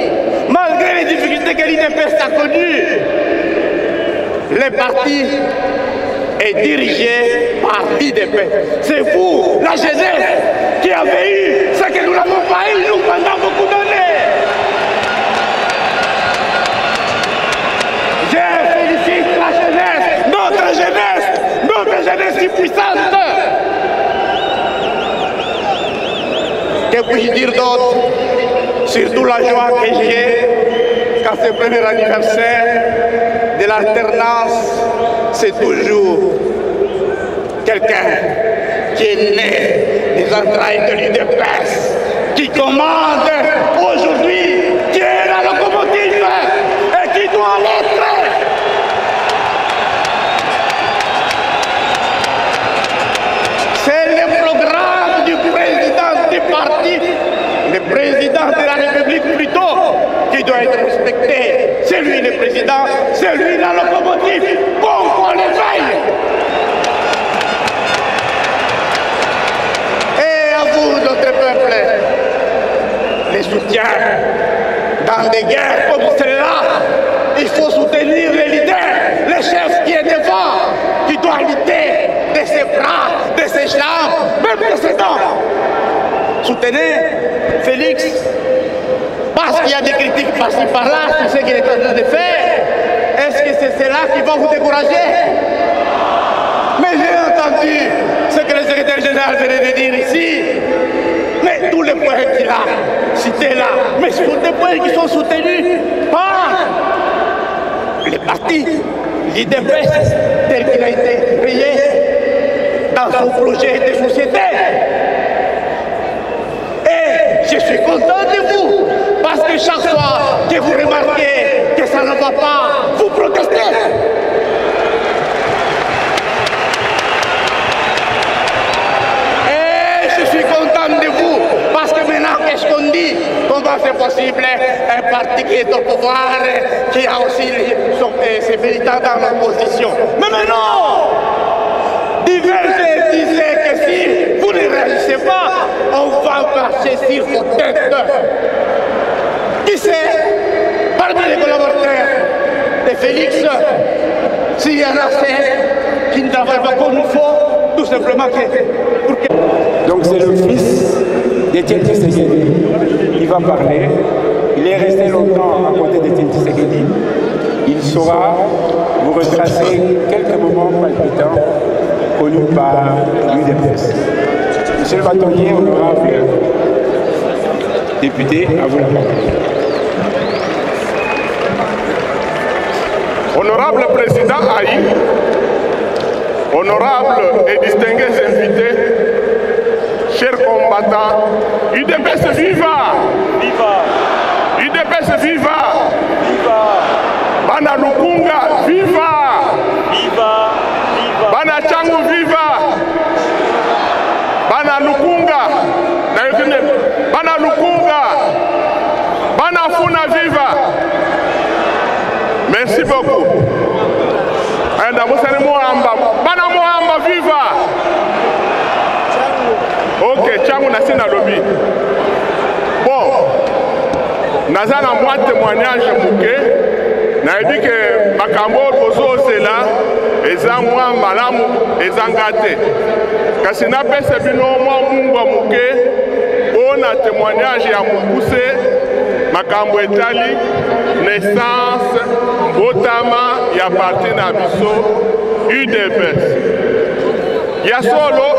malgré les difficultés que l'UDPS a connues, le parti est dirigé par l'UDPS. C'est vous, la jeunesse, qui avez eu ce que nous n'avons pas eu nous pendant beaucoup d'années. Je félicite la jeunesse, notre jeunesse si puissante. Que puis-je dire d'autre? Surtout la joie que j'ai quand c'est le premier anniversaire de l'alternance, c'est toujours quelqu'un qui est né des entrailles de l'UDPS, qui commande aujourd'hui, qui est la locomotive et qui doit l'être. C'est le programme le président de la République plutôt, qui doit être respecté. C'est lui le président, c'est lui la locomotive. Bon qu'on l'éveille. Et à vous, notre peuple, les soutiens dans des guerres comme celle-là, il faut soutenir les leaders, le chef qui est devant, qui doit lutter de ses bras, de ses jambes, même de ses dents. Soutenez Félix, parce qu'il y a des critiques par-ci par-là sur ce qu'il est en train de faire. Est-ce que c'est cela qui va vous décourager? Mais j'ai entendu ce que le secrétaire général venait de dire ici. Mais tous les points qu'il a cités là, mais ce sont des points qui sont soutenus par les partis, l'IDPS, tel qu'il a été créé dans son projet de société. Et je suis content de vous, parce que chaque fois que vous remarquez que ça ne va pas, vous protestez. Et je suis content de vous, parce que maintenant, qu'est-ce qu'on dit? Comment c'est possible un parti qui est au pouvoir, qui a aussi ses militants dans l'opposition? Mais non! Divergent disaient que si vous ne réagissez pas, on va marcher sur vos têtes. Qui sait, parmi les collaborateurs de Félix, s'il y en a certains qui ne travaillent pas comme il faut, tout simplement que... Donc c'est le fils d'Étienne Tshisekedi qui va parler. Il est resté longtemps à côté d'Étienne Tshisekedi. Il saura vous retracer quelques moments palpitants connus par l'UDPS. Monsieur le bâtonnier, honorable député, à vous la parole. Honorable Président Haï, honorables et distingués invités, chers combattants, UDPS viva! Viva! UDPS viva! Viva! Bana Lukunga viva! Viva! Bana Changu viva! Bana Lukunga! Bana Lukunga! Bana Funa viva! Merci beaucoup. Bana Mohamba viva! Ok, Changu Nasina Lobby. Bon, naza na moi témoignage mouké. Na dit que makambo bozo cela eza moi malamu eza ngate. Kasi na pese bino moi mungwa mouké ona témoignage ya mukuse makambo etali naissance botama ya parti na biso UDPS. Ya solo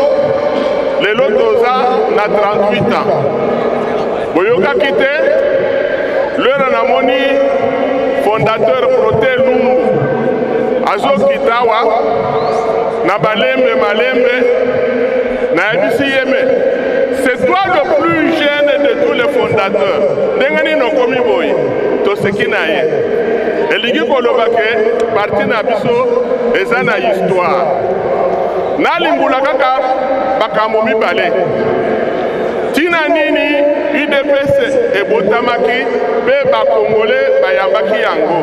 lelo toza na 38 ans. Boyoka kite l'heure na moni fondateur Proté Lumbu Azo Kitawa na balembe malembe na yebisi yeme. C'est toi le plus jeune de tous les fondateurs. Ndengani no komi boy to sekina ye. Eligi koloba ke parti na biso eza na histoire. Na limbula kaka bakambo mibale. Tina nini UDPS ebotamaki pe bakongole bayambaki yango.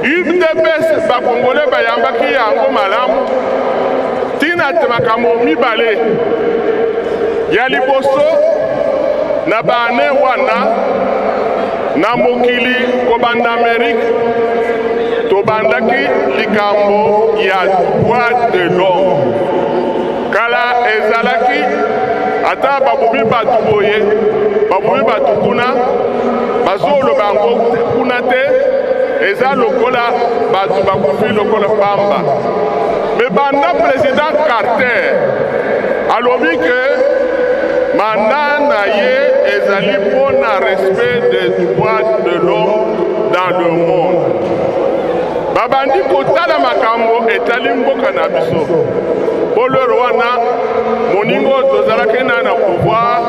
UDPS bakongole bayambaki yango malamu. Tina te makambo mibale. Ya liboso na bane wana na mokili kobanda Amerique tobandaki likambo ya droit de l'homme. Kala ezalaki ata babubi batu boye babubi batu kuna bazolo bango kuna te eza lokola batu bakufi lokola pamba. Me banda président Carter alobi que mandat na ye ezali pona respect des droits de l'homme dans le monde. Babandi kotala makambo etali mboka na biso. Bolero wana moningo tozalaki na pouvoir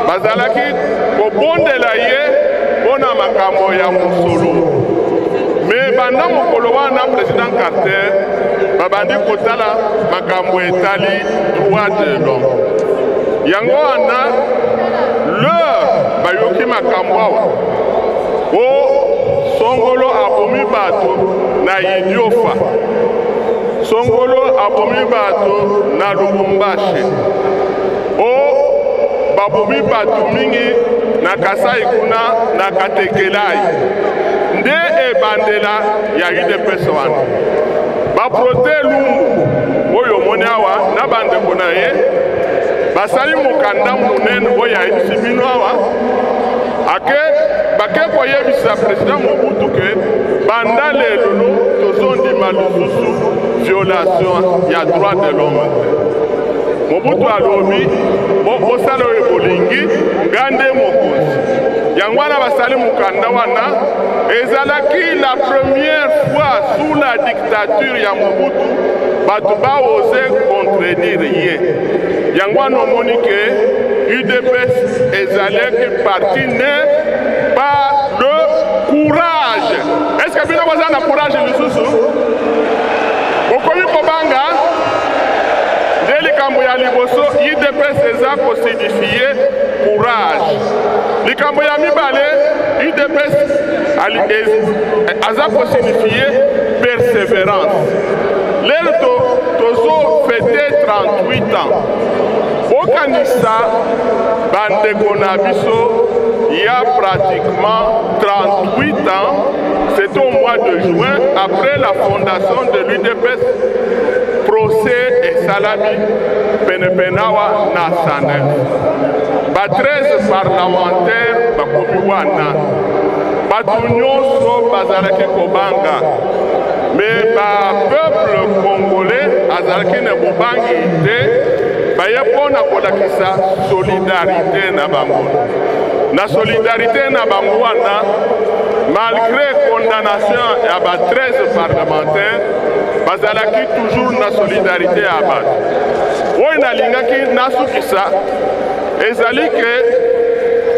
bazalaki kobondela ye pona makambo ya mosolo. Me banda mokolo wana président Carter babandi kotala makambo etali droit de l'homme. Yango wana leur bayoki makambo awa o songolo abomi bato na Idiofa, songolo abomi bato na Lubumbashi, o babomi bato mingi na Kasai kuna na Katekelai nde ebandela ya UDPS wana baprote Lumbu oyo moni awa na bandeko na ye basali mokanda munene oyo ayebisi bino awa bake koyebisa président Mobutu ke banda lelo tozondima lisusu violation ya droit de l'homme. Mobutu alobi bosala oyo bolingi ngande mokonzi yango wana basali mokanda wana ezalaki la première fois sous la dictature ya Mobutu bato baose contredire ye yango wana omoni ke UDPS ezalaki parti ne par le courage. Est-ce que bino boza na courage lisusu bokomi kobanga nde likambo ya liboso UDPS eza kosidifie courage, likambo ya mibale UDPS aza kosidifie persévérance. Lelo tozo fêté 38 ans bokanisa bandeko na biso il y a pratiquement 38 ans, c'est au mois de juin, après la fondation de l'UDPS, procès et salami penepenawa na Sanef. 13 parlementaires bakomi wana bato nyonso bazalaki kobanga, mais ba peuple congolais azalaki na bobangi te baye mpona kolakisa solidarité na bango. Na solidarité na bango wana, malgré condamnation ya ba 13 parlementaires bazalaki toujours na solidarité ya bato oyo nalingaki nasukisa ezali ke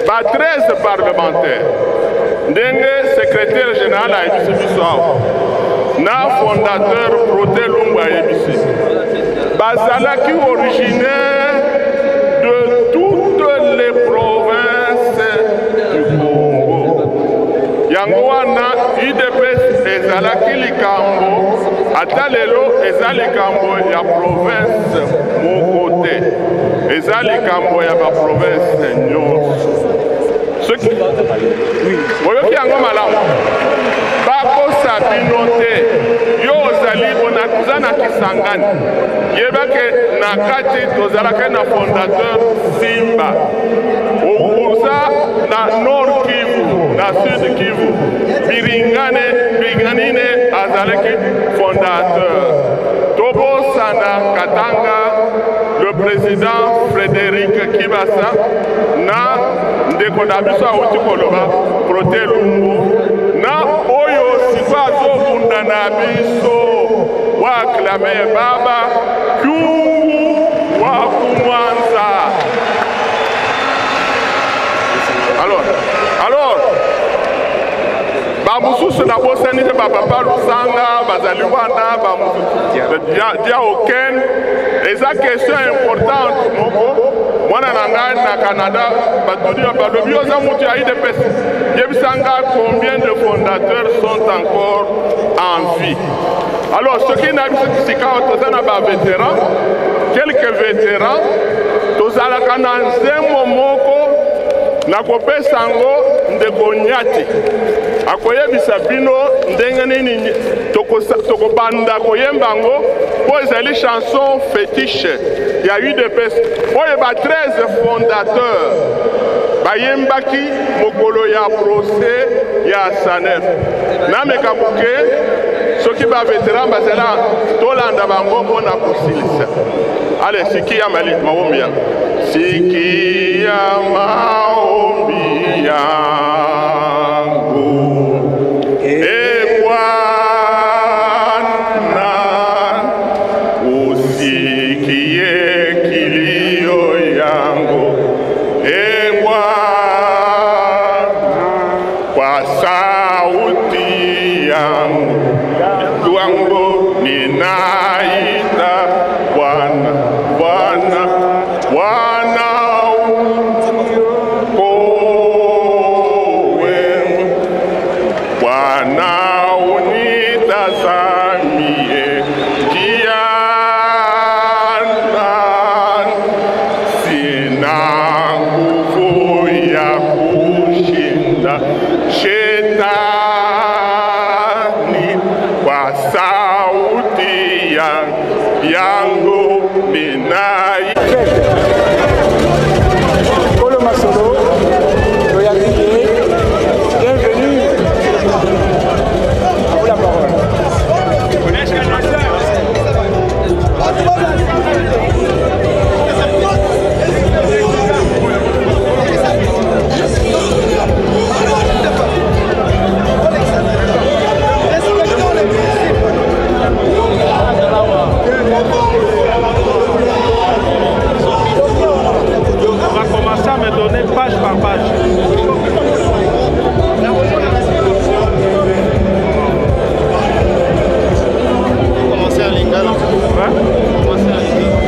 ba 13 parlementaires ndenge secrétaire général ayebisi biso awa na fondateur Prote Lumbu ayebisi bazalaki originaire de toutes les provinces du Congo. Yango wana UDPS ezalaki likambo ata lelo eza likambo ya province moko te, eza likambo ya ba province nyonso. Soki oyoki yango malamu bakosa bino te yo ozali oza na Kisangani yebake na kati tozalaki na fondateur Simba oza na Nord Kivu na Sud Kivu Biringanine azalaki fondateur tobosana Katanga le président Frédéric Kibasa na ndeko na biso awuti koloba Prote Lumbu na oyo siko azobunda na biso waklame baba Kyungu wa Kumwanza. Alors bamususu na bosanise bapapa Lusanga bazali wana dia aucun eza question importante moko mwana na ngai na Canada batudi balobi oza mutu ya UDPS yebisanga combien de fondateurs sont encore en vie. Alors ce qui n'a biso sika toza na ba vétérans, quelques vétérans tozalaka na nzembo moko na kopesa ngo ndeko Nyati akoyebisa bino ndenge nini tokobanda koyemba ngo po ezali chanson fétiche ya UDPS oyo ba 13 fondateurs bayembaki mokolo ya procès ya Sanef nameka buke soki ba vétéran bazala tolanda bango mpona kosilisa. Ale siki ya mali maombi yango siki ya maombi yangu Bwana usikie kilio yangu Bwana kwa sauti yangu ninaita Bwana Bwana yango minai. Kolo Masolo, bienvenue. À vous la parole. On va commencer à me donner page par page. Commencer à Lingala. Commencer à Lingala.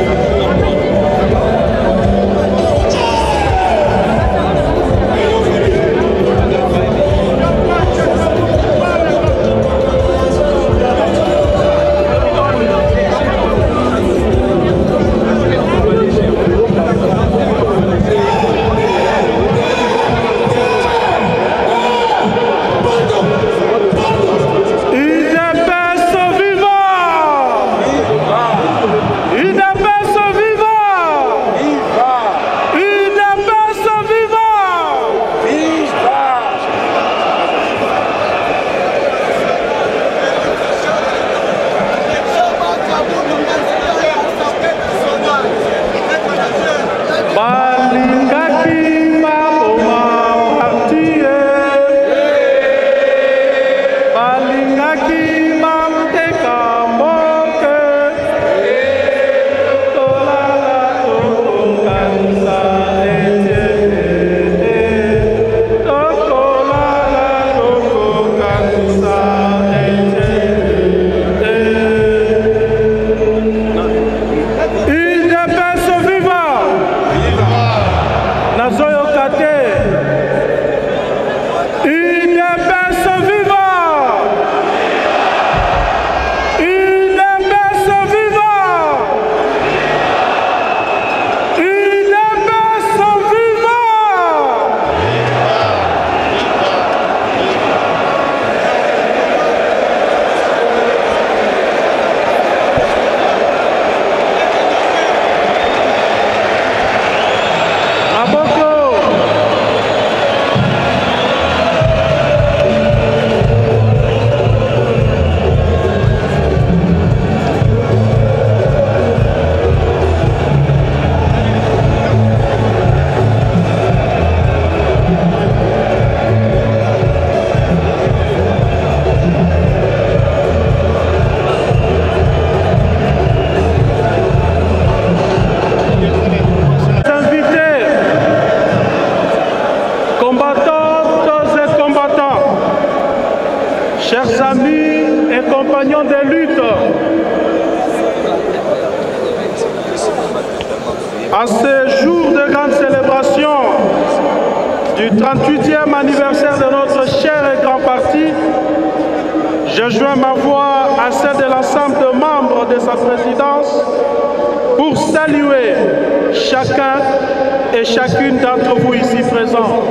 Chers amis et compagnons de lutte, à ce jour de grande célébration du 38e anniversaire de notre cher et grand parti, je joins ma voix à celle de l'ensemble de membres de sa présidence pour saluer chacun et chacune d'entre vous ici présents.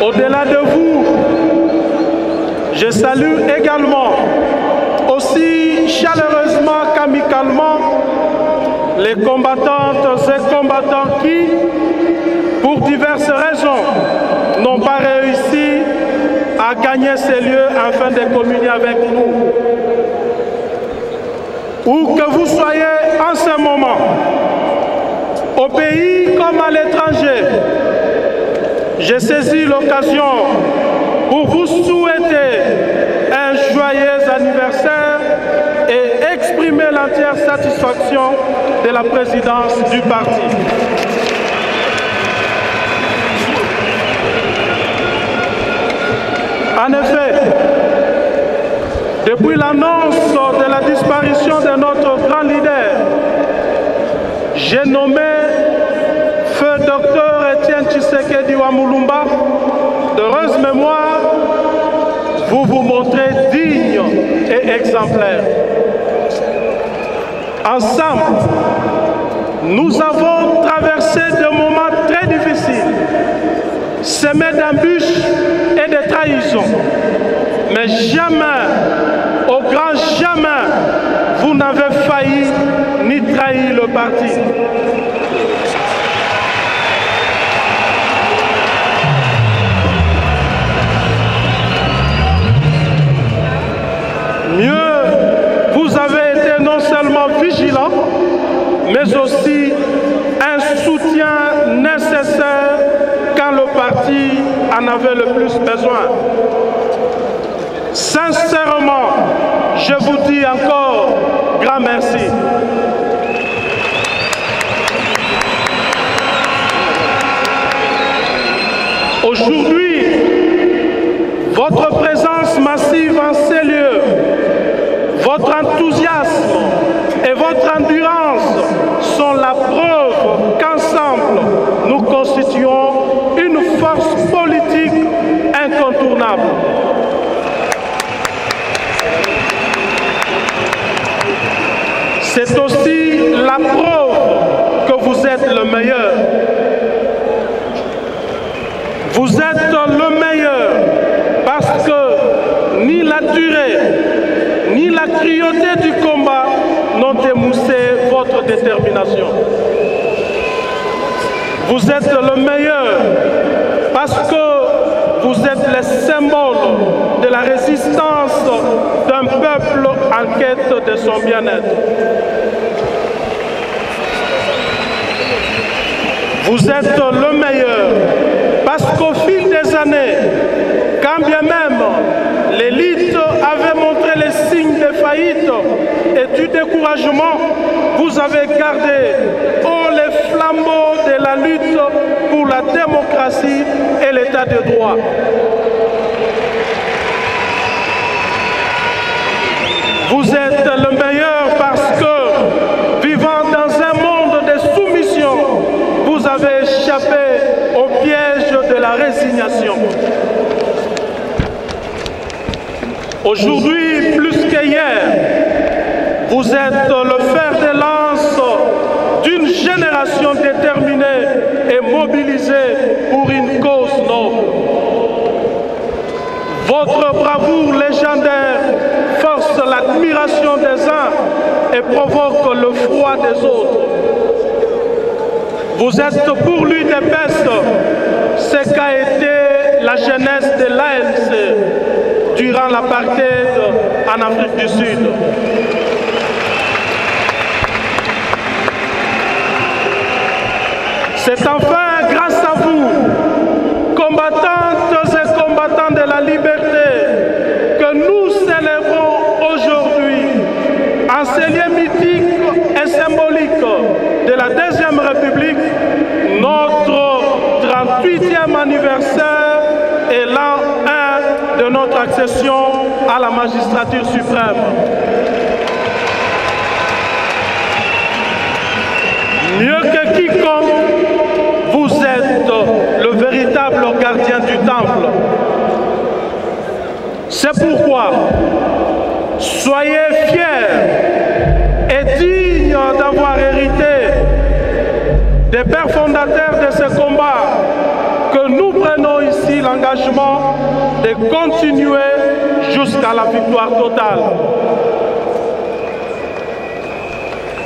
Au-delà de vous, je salue également, aussi chaleureusement qu'amicalement, les combattantes et combattants qui, pour diverses raisons, n'ont pas réussi à gagner ces lieux afin de communier avec nous. Où que vous soyez en ce moment, au pays comme à l'étranger, j'ai saisi l'occasion pour vous souhaiter un joyeux anniversaire et exprimer l'entière satisfaction de la présidence du parti. En effet, depuis l'annonce de la disparition de notre grand leader, j'ai nommé Feu Docteur Étienne Tshisekedi Wamulumba, d'heureuse mémoire, vous vous montrez digne et exemplaire. Ensemble, nous avons traversé des moments très difficiles. semé d'embûches et de trahisons. Mais jamais, au grand jamais, vous n'avez failli ni trahi le parti. Mieux, vous avez été non seulement vigilant, mais aussi un soutien nécessaire quand le parti en avait le plus besoin. Sincèrement, je vous dis encore grand merci. Aujourd'hui, votre présence massive en ces lieux, votre enthousiasme et votre endurance sont la preuve qu'ensemble, nous constituons une force politique incontournable. C'est aussi la preuve que vous êtes le meilleur. Vous êtes le meilleur parce que ni la durée, ni la cruauté du combat n'ont émoussé votre détermination. Vous êtes le meilleur parce que vous êtes le symbole de la résistance d'un peuple en quête de son bien-être. Vous êtes le meilleur parce qu'au fil des années, quand bien même l'élite avait montré les signes de faillite et du découragement, vous avez gardé haut les flambeaux de la lutte pour la démocratie et l'état de droit. Vous êtes le meilleur parce que, vivant dans un monde de soumission, vous avez échappé au piège de la résignation. Aujourd'hui, plus qu'hier, vous êtes le fer de lance d'une génération déterminée et mobilisée pour une cause noble. Votre bravoure légendaire force l'admiration des uns et provoque le froid des autres. Vous êtes pour l'UDPS ce qu'a été la jeunesse de l'ANC durant l'apartheid en Afrique du Sud. C'est enfin grâce à vous, combattantes et combattants de la liberté, que nous célébrons aujourd'hui, en ces lieux mythiques et symboliques de la Deuxième République, notre 38e anniversaire et l'an 1 de notre accession à la magistrature suprême. Mieux que quiconque, vous êtes le véritable gardien du temple. C'est pourquoi, soyez fiers et dignes d'avoir hérité des pères fondateurs de ce combat, que nous prenons ici l'engagement de continuer jusqu'à la victoire totale.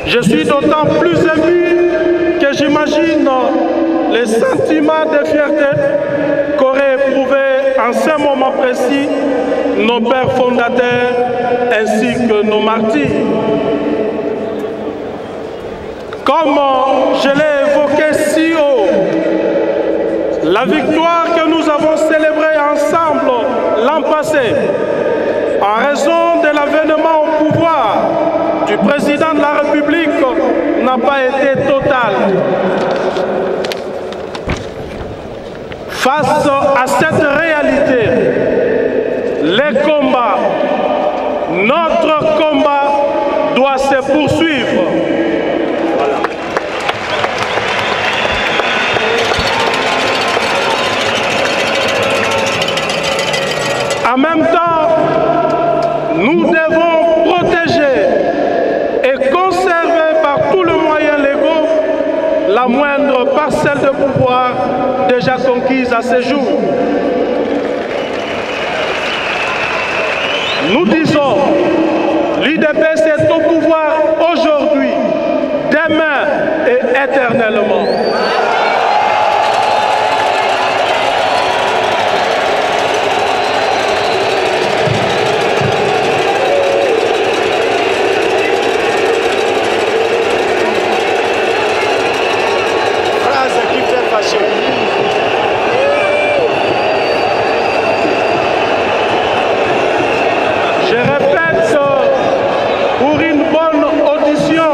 Je suis d'autant plus ému que j'imagine les sentiments de fierté qu'auraient éprouvé en ce moment précis nos pères fondateurs ainsi que nos martyrs. Comme je l'ai évoqué si haut, la victoire que nous avons célébrée ensemble l'an passé, en raison de l'avènement au pouvoir du président de la République, n'a pas été totale. Face à cette réalité, les combats, notre combat doit se poursuivre. En même temps, nous devons protéger et conserver par tous les moyens légaux la moindre parcelle de pouvoir déjà conquise à à ce jour. Nous disons, l'UDPS est au pouvoir aujourd'hui, demain et éternellement. Je répète, pour une bonne audition,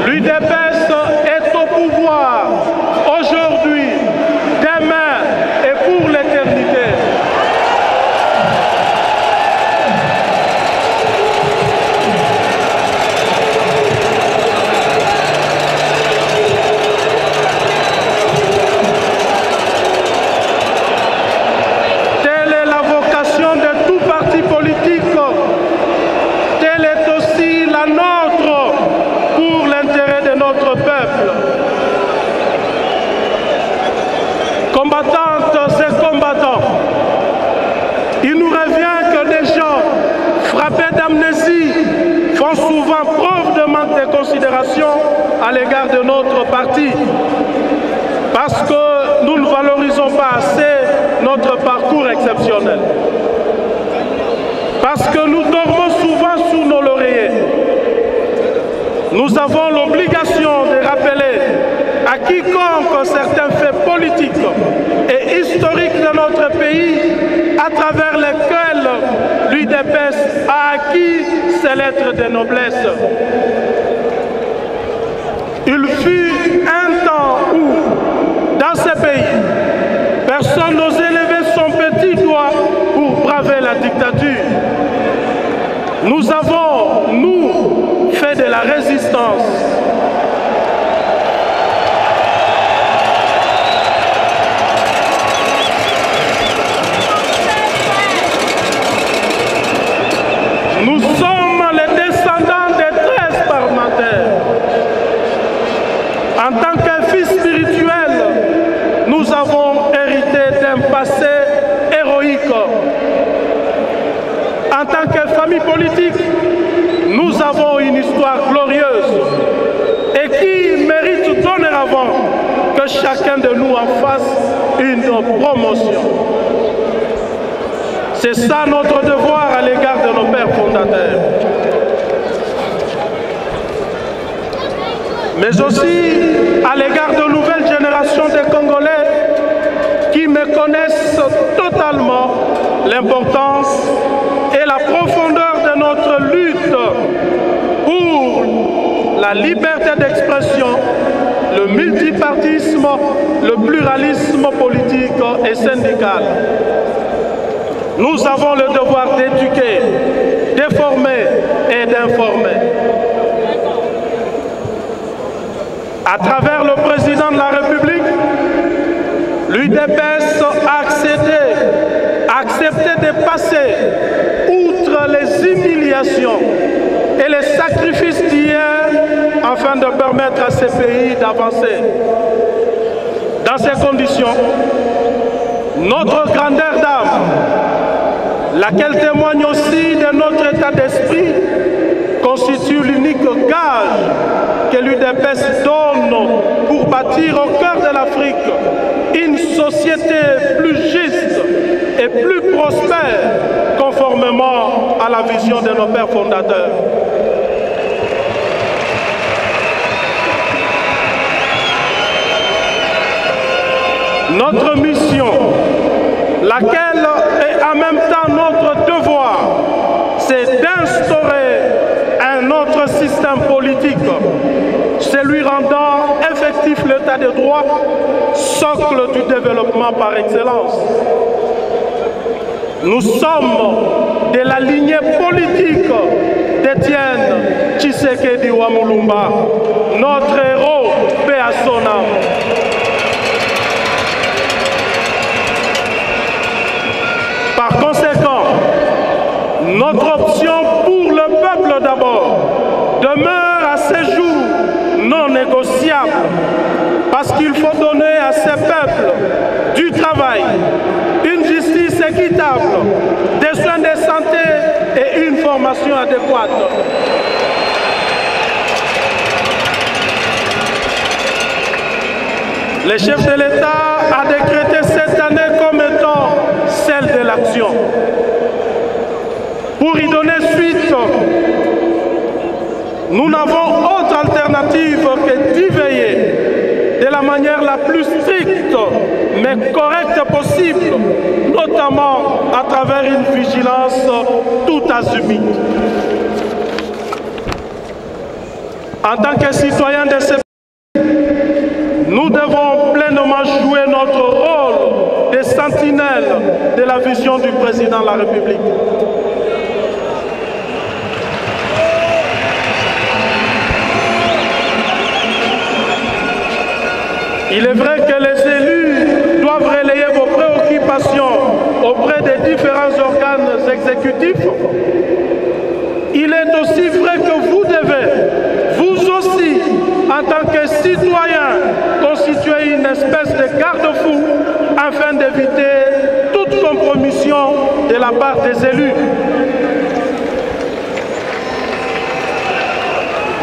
l'UDPS est au pouvoir aujourd'hui, demain et pour l'éternité. Telle est la vocation de tout parti politique. Telle est aussi la nôtre pour l'intérêt de notre peuple. Combattantes et combattants, il nous revient que des gens frappés d'amnésie font souvent preuve de manque de considération à l'égard de notre parti. Parce que nous ne valorisons pas assez notre parcours exceptionnel. Parce que nous dormons souvent sous nos lauriers. Nous avons l'obligation de rappeler à quiconque certains faits politiques et historiques de notre pays à travers lesquels l'UDPS a acquis ses lettres de noblesse. Il fut un temps où, dans ce pays, personne n'osait lever son petit doigt pour braver la dictature. Nous avons, nous, fait de la résistance. Nous sommes les descendants des 13 parlementaires. En tant qu'un fils spirituel, nous avons hérité d'un passé héroïque. En tant que famille politique, nous avons une histoire glorieuse et qui mérite dorénavant que chacun de nous en fasse une promotion. C'est ça notre devoir à l'égard de nos pères fondateurs. Mais aussi à l'égard de nouvelles générations de Congolais qui méconnaissent totalement l'importance et la profondeur de notre lutte pour la liberté d'expression, le multipartisme, le pluralisme politique et syndical. Nous avons le devoir d'éduquer, de former et d'informer. À travers le président de la République, l'UDPS a accepté de passer outre les humiliations et les sacrifices d'hier afin de permettre à ces pays d'avancer. Dans ces conditions, notre grandeur d'âme, laquelle témoigne aussi de notre état d'esprit, constitue l'unique gage que l'UDPS donne pour bâtir au cœur de l'Afrique une société plus juste et plus prospère, conformément à la vision de nos pères fondateurs. Notre mission, laquelle est en même temps notre devoir, c'est d'instaurer un autre système politique, celui rendant effectif l'état de droit, socle du développement par excellence. Nous sommes de la lignée politique d'Étienne Tshisekedi Wamulumba, notre héros, paix à son âme. Par conséquent, notre option pour le peuple d'abord demeure à ce jour non négociable, parce qu'il faut donner à ces peuples travail, une justice équitable, des soins de santé et une formation adéquate. Le chef de l'État a décrété cette année comme étant celle de l'action. Pour y donner suite, nous n'avons autre alternative que d'y veiller de la manière la plus stricte mais correcte possible, notamment à travers une vigilance tout azimut. En tant que citoyens de ce pays, nous devons pleinement jouer notre rôle de sentinelle de la vision du président de la République. Il est vrai que les élus doivent relayer vos préoccupations auprès des différents organes exécutifs. Il est aussi vrai que vous devez, vous aussi, en tant que citoyens, constituer une espèce de garde-fou afin d'éviter toute compromission de la part des élus.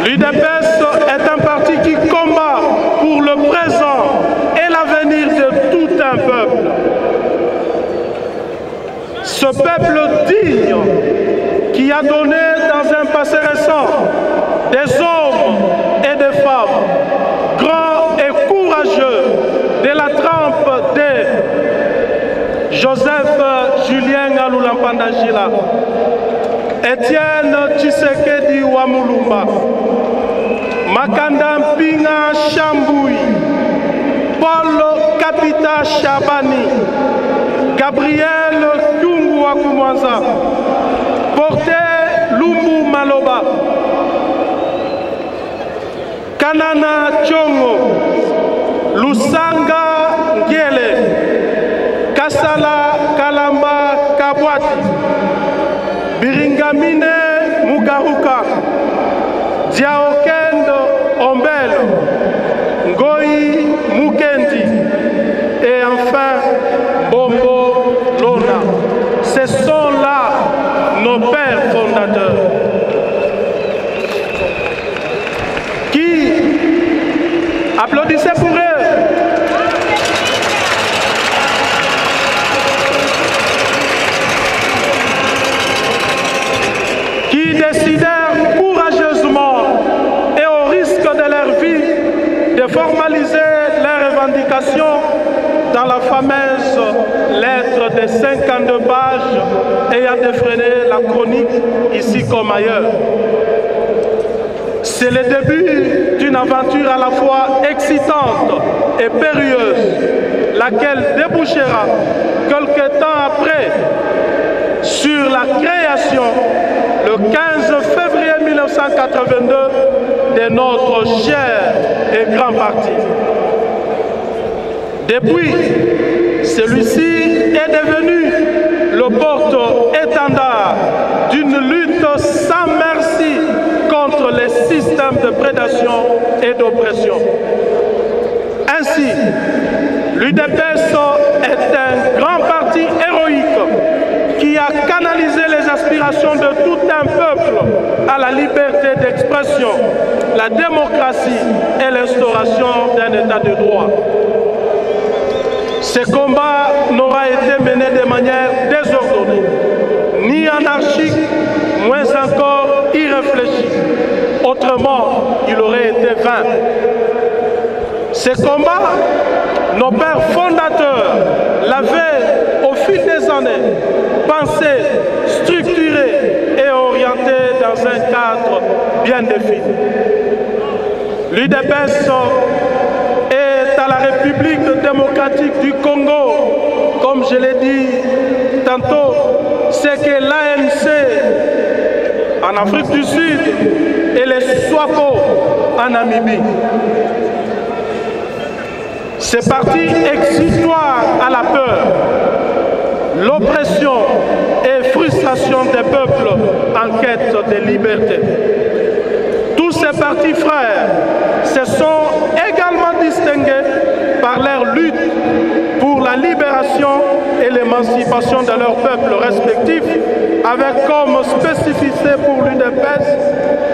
L'UDPS est un parti qui combat pour le présent et l'avenir de tout un peuple. Ce peuple digne qui a donné dans un passé récent des hommes et des femmes grands et courageux de la trempe de Joseph Julien Alulampandajila, Étienne Tshisekedi Wamulumba, Makanda Mpinga Chamboui, Paul Kapita Chabani, Gabriel Kyungu Wakumwanza, Porté Lumbu Maloba, Kanana Tchongo, Lusanga Ngiele, Kasala Kalamba Kabwati, Biringamine Mugaruka, Diaokendo Ombelo, Ngoi Mukendi et enfin Bombo Lona. Ce sont là nos pères fondateurs qui applaudissaient pour eux. Qui décidèrent courageusement et au risque de leur vie de formaliser leurs revendications dans la fameuse lettre de 52 pages ayant défrainé la chronique ici comme ailleurs. C'est le début d'une aventure à la fois excitante et périlleuse, laquelle débouchera quelque temps après sur la création, le 15 février 1982, de notre cher et grand parti. Depuis, celui-ci est devenu le porte-étendard d'une lutte sans merci contre les systèmes de prédation et d'oppression. Ainsi, l'UDPS est un grand parti héroïque qui a canalisé les aspirations de tout un peuple à la liberté d'expression, la démocratie et l'instauration d'un état de droit. Ce combat n'aura été mené de manière désordonnée, ni anarchique, moins encore irréfléchie. Autrement, il aurait été vain. Ce combat, nos pères fondateurs l'avaient, au fil des années, pensé, structuré et orienté dans un cadre bien défini. L'UDPS est à la République démocratique du Congo, comme je l'ai dit tantôt, c'est que l'ANC en Afrique du Sud et les SWAPO en Namibie. Ces partis exutoires à la peur, l'oppression et frustration des peuples en quête de liberté. Tous ces partis frères se sont également distingués par leur lutte pour la libération l'émancipation de leurs peuples respectifs, avec comme spécificité pour l'UDPS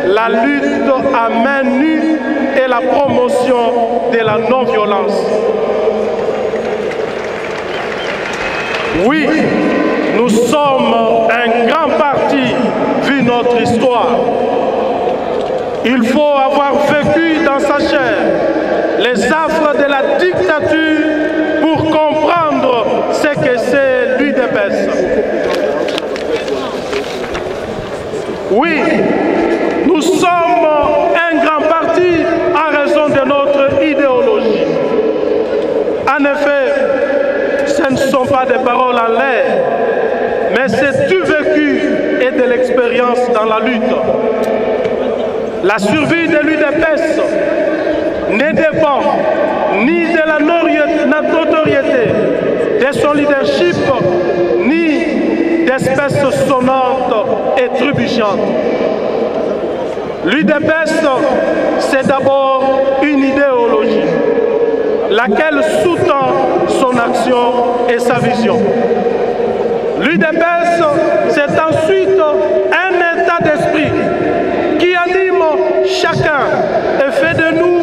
la lutte à main nue et la promotion de la non-violence. Oui, nous sommes un grand parti vu notre histoire. Il faut avoir vécu dans sa chair les affres de la dictature pour comprendre ce que c'est l'UDPS. Oui, nous sommes un grand parti en raison de notre idéologie. En effet, ce ne sont pas des paroles en l'air, mais c'est du vécu et de l'expérience dans la lutte. La survie de l'UDPS ne dépend ni de la notoriété de son leadership, ni d'espèces sonnantes et trébuchantes. L'UDPS, c'est d'abord une idéologie, laquelle sous-tend son action et sa vision. L'UDPS, c'est ensuite un état d'esprit qui anime chacun et fait de nous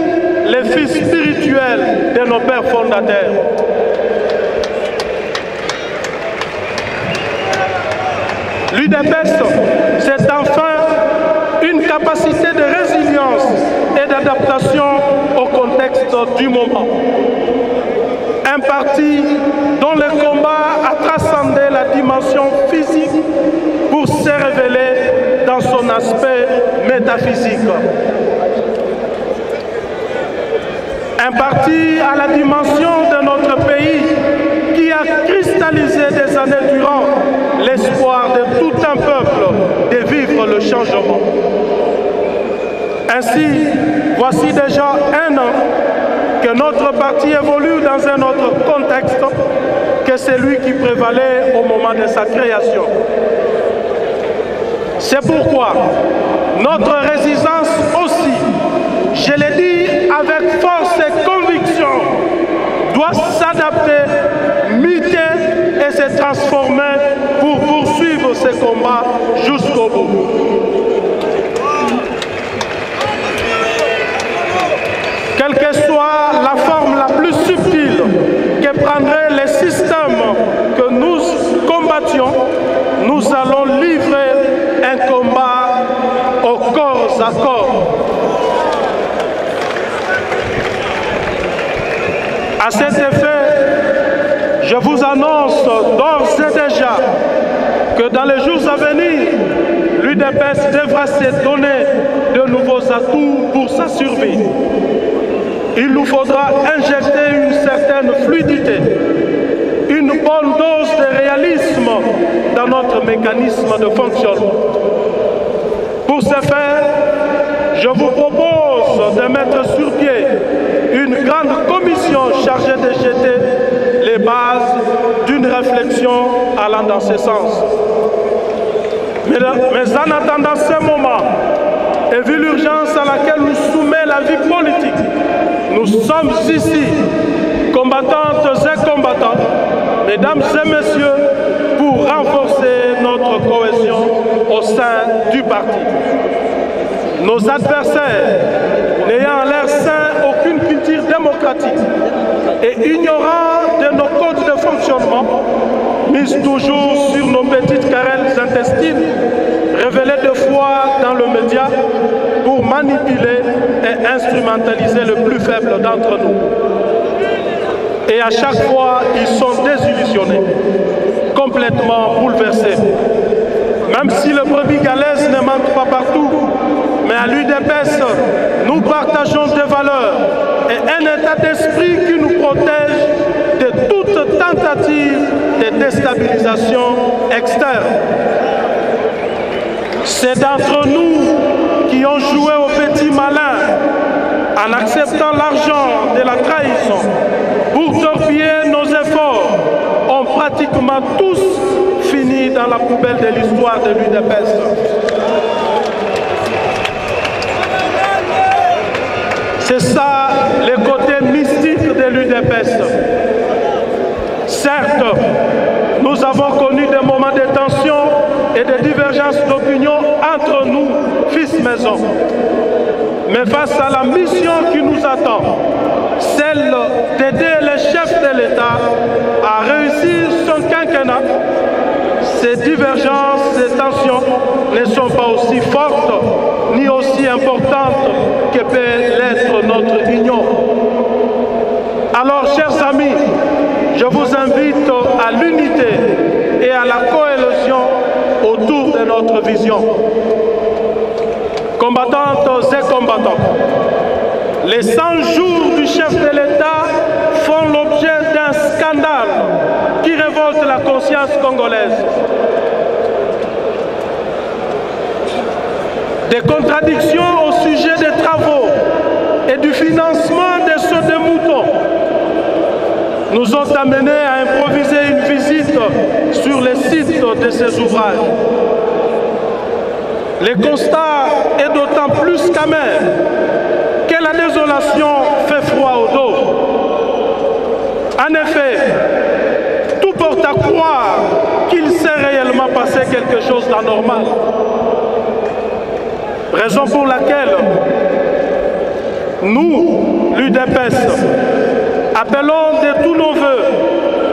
les fils spirituels de nos pères fondateurs. L'UDPS, c'est enfin une capacité de résilience et d'adaptation au contexte du moment. Un parti dont le combat a transcendé la dimension physique pour se révéler dans son aspect métaphysique. Un parti à la dimension de notre pays qui a cristallisé des années durant l'espoir de tout un peuple de vivre le changement. Ainsi, voici déjà un an que notre parti évolue dans un autre contexte que celui qui prévalait au moment de sa création. C'est pourquoi notre résistance aussi, je l'ai dit avec force et conviction, doit s'adapter, muter et se transformer pour poursuivre ce combat jusqu'au bout. Quelle que soit la forme la plus subtile que prendrait les systèmes que nous combattions, nous allons livrer un combat au corps à corps. À cet effet, je vous annonce d'ores et déjà que dans les jours à venir, l'UDPS devra se donner de nouveaux atouts pour sa survie. Il nous faudra injecter une certaine fluidité, une bonne dose de réalisme dans notre mécanisme de fonctionnement. Pour ce faire, je vous propose de mettre sur pied une grande commission chargée de jeter les bases d'une réflexion allant dans ce sens. Mais en attendant ce moment, et vu l'urgence à laquelle nous soumet la vie politique, nous sommes ici, combattantes et combattants, mesdames et messieurs, pour renforcer notre cohésion au sein du parti. Nos adversaires, n'ayant l'air sain aucune culture démocratique et ignorant de nos codes de fonctionnement, misent toujours sur nos petites querelles intestines, révélées de fois dans le média pour manipuler et instrumentaliser le plus faible d'entre nous. Et à chaque fois, ils sont désillusionnés, complètement bouleversés. Même si le brebis galaise ne manque pas partout, mais à l'UDPS, nous partageons des valeurs et un état d'esprit qui nous protège de toute tentative de déstabilisation externe. C'est d'entre nous qui ont joué au petit malin en acceptant l'argent de la trahison pour torpiller nos efforts, ont pratiquement tous fini dans la poubelle de l'histoire de l'UDPS. C'est ça le côté mystique de l'UDPS. Certes, nous avons connu des moments de tension et de divergences d'opinion entre nous, fils maison. Mais face à la mission qui nous attend, celle d'aider le chef de l'État à réussir son quinquennat, ces divergences et tensions ne sont pas aussi fortes ni aussi importantes que peut l'être notre union. Alors, chers amis, je vous invite à l'unité et à la cohésion autour de notre vision. Combattantes et combattants, les 100 jours du chef de l'État font l'objet d'un scandale qui révolte la conscience congolaise. Des contradictions au sujet des travaux et du financement des sauts de moutons nous ont amenés à improviser une visite sur les sites de ces ouvrages. Le constat est d'autant plus qu'amer que la désolation fait froid au dos. En effet, tout porte à croire qu'il s'est réellement passé quelque chose d'anormal. Raison pour laquelle nous, l'UDPS, appelons de tous nos voeux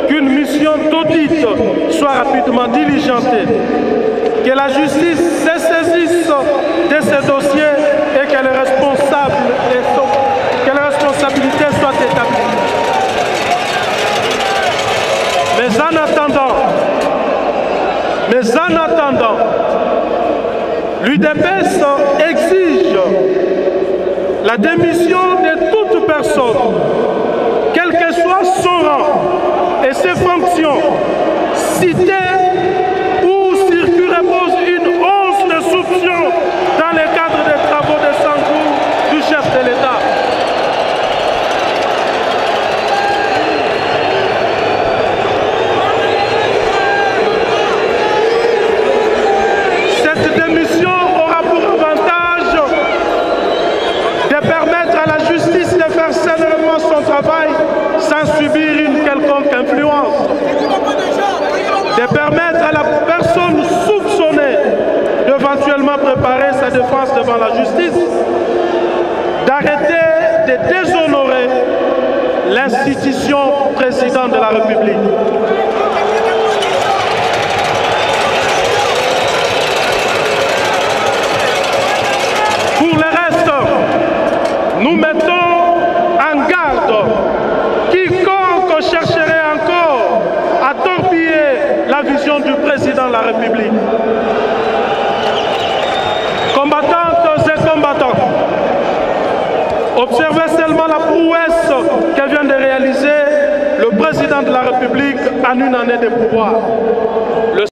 qu'une mission d'audit soit rapidement diligentée, que la justice se saisisse de ces dossiers et que les responsabilités soient établies. Mais en attendant, l'UDPS exige la démission de toute personne, quel que soit son rang et ses fonctions, citées ou sur qui repose une once de soupçon dans le cadre des travaux de 100 jours du chef de l'État. Cette démission aura pour avantage de permettre à la justice de faire sainement son travail sans subir une quelconque influence, de permettre à la personne soupçonnée d'éventuellement préparer sa défense devant la justice, d'arrêter de déshonorer l'institution président de la République. Pour le reste, nous mettons en garde quiconque chercherait encore à torpiller la vision du président de la République. Combattantes et combattants, observez seulement la prouesse que vient de réaliser le président de la République en une année de pouvoir. Le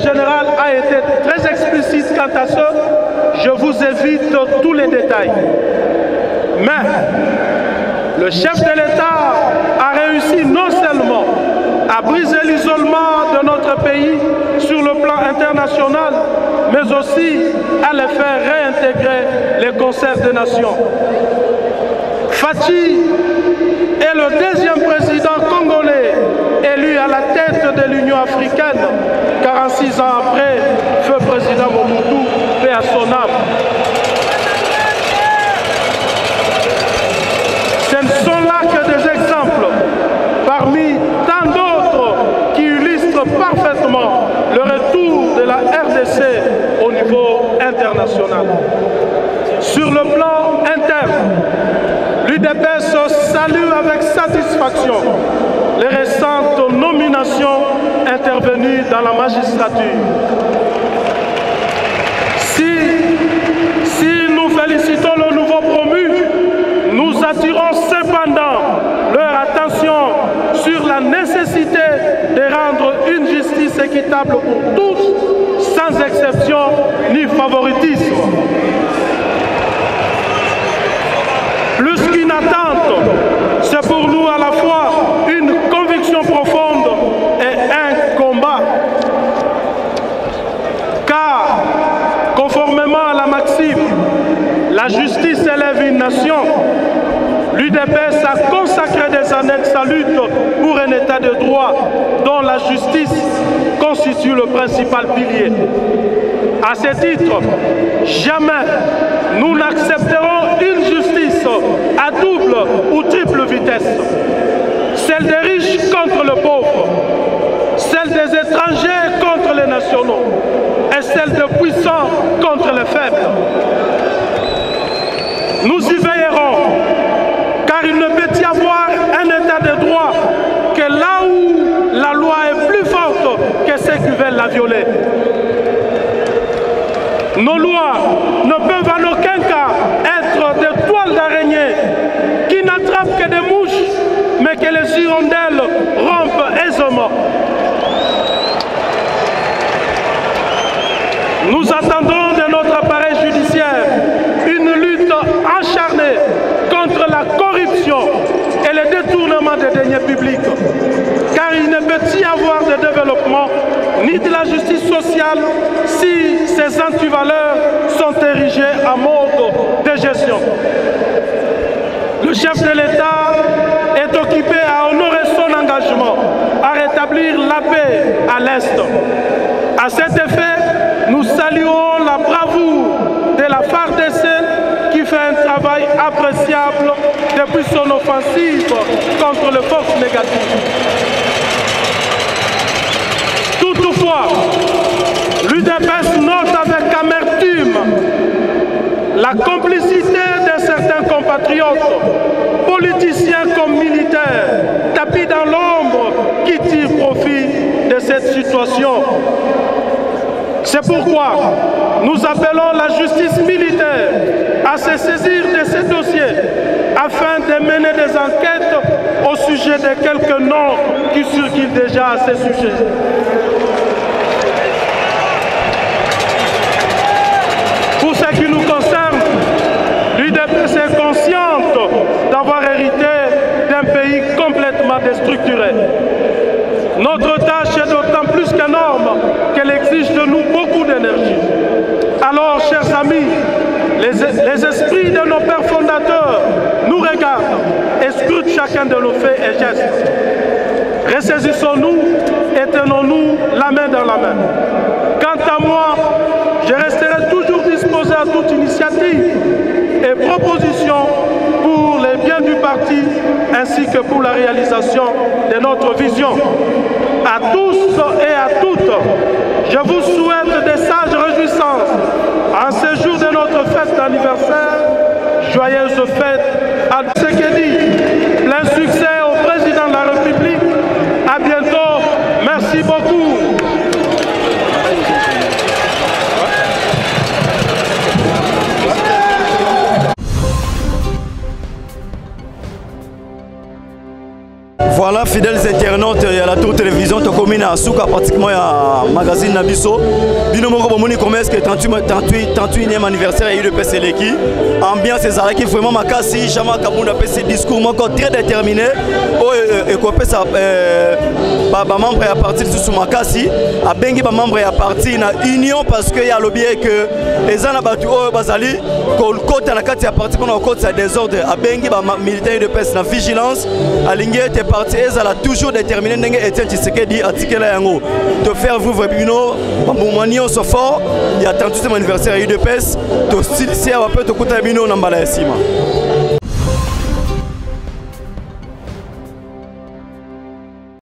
général a été très explicite quant à ça. Je vous évite tous les détails. Mais le chef de l'État a réussi non seulement à briser l'isolement de notre pays sur le plan international, mais aussi à le faire réintégrer les concerts des nations. Fathi est le deuxième président congolais élu à la tête de l'Union africaine, 46 ans après, feu président Mobutu, paix à son âme. Ce ne sont là que des exemples parmi tant d'autres qui illustrent parfaitement le retour de la RDC au niveau international. Sur le plan interne, l'UDPS salue avec satisfaction les récentes nominations intervenues dans la magistrature. Si nous félicitons le nouveau promu, nous attirons cependant leur attention sur la nécessité de rendre une justice équitable pour tous, sans exception ni favoritisme. Plus qu'une attente, c'est pour nous à la fois une conviction profonde et un combat. Car, conformément à la maxime, la justice élève une nation, l'UDPS a consacré des années de sa lutte pour un état de droit dont la justice constitue le principal pilier. À ce titre, jamais nous n'accepterons une justice à double ou triple vitesse. Celle des riches contre le pauvre, celle des étrangers contre les nationaux et celle des puissants contre les faibles. Nous y veillerons, car il ne peut y avoir un état de droit que là où la loi est plus forte que ceux qui veulent la violer. Nos lois ne peuvent en aucun cas être des toiles d'araignée qui n'attrapent que des mouches, mais que les hirondelles rompent aisément. Nous attendons de notre appareil judiciaire une lutte acharnée contre la corruption et le détournement des deniers publics, car il ne peut y avoir de développement ni de la justice sociale si ces antivaleurs sont érigées en mode de gestion. Le chef de l'État est occupé à honorer son engagement à rétablir la paix à l'Est. À cet effet, nous saluons la bravoure de la FARDC qui fait un travail appréciable depuis son offensive contre les forces négatives. Toutefois, l'UDPS note avec amertume la complicité de certains compatriotes, politiciens comme militaires, tapis dans l'ombre, qui tirent profit de cette situation. C'est pourquoi nous appelons la justice militaire à se saisir de ces dossiers afin de mener des enquêtes au sujet de quelques noms qui circulent déjà à ces sujets. Pour ce qui nous concerne, l'UDPS est consciente d'avoir hérité d'un pays complètement déstructuré. Notre tâche est d'autant plus qu'énorme qu'elle exige de nous beaucoup d'énergie. Alors, chers amis, les esprits de nos pères fondateurs nous regardent et scrutent chacun de nos faits et gestes. Ressaisissons-nous et tenons-nous la main dans la main. Quant à moi, je resterai toujours disposé à toute initiative et proposition pour les biens du parti ainsi que pour la réalisation de notre vision. À tous et à toutes, je vous souhaite des sages réjouissances en ce jour de notre fête d'anniversaire. Joyeuses fêtes à Tshisekedi. Plein succès au président de la République. À bientôt. Merci beaucoup. Voilà, fidèles internautes, il y a la Tour Télévision, tu as commis à Souka pratiquement à magazine Nabiso. Binomoko Bomoni Commerce, 38e anniversaire et UDPS Seleki. Ambiance c'est qui vraiment makasi, Jama Kabunda PC discours encore très déterminé. Et qu'on peut ça, membre à partir de sous makasi, à Bengi membre à partir na union parce qu'il y a le biais que les gens battu au Bazali, qu'on côté à la carte à partir qu'on a côté ça désordre, à Bengi militaire UDPS na vigilance, à Linguet est parti. Elle a toujours déterminé Etienne Tshisekedi article yango de faire vivre bino bamomani so fort il y a 38e anniversaire à UDPS to style si a peu to kuta bino na mbala ya sima.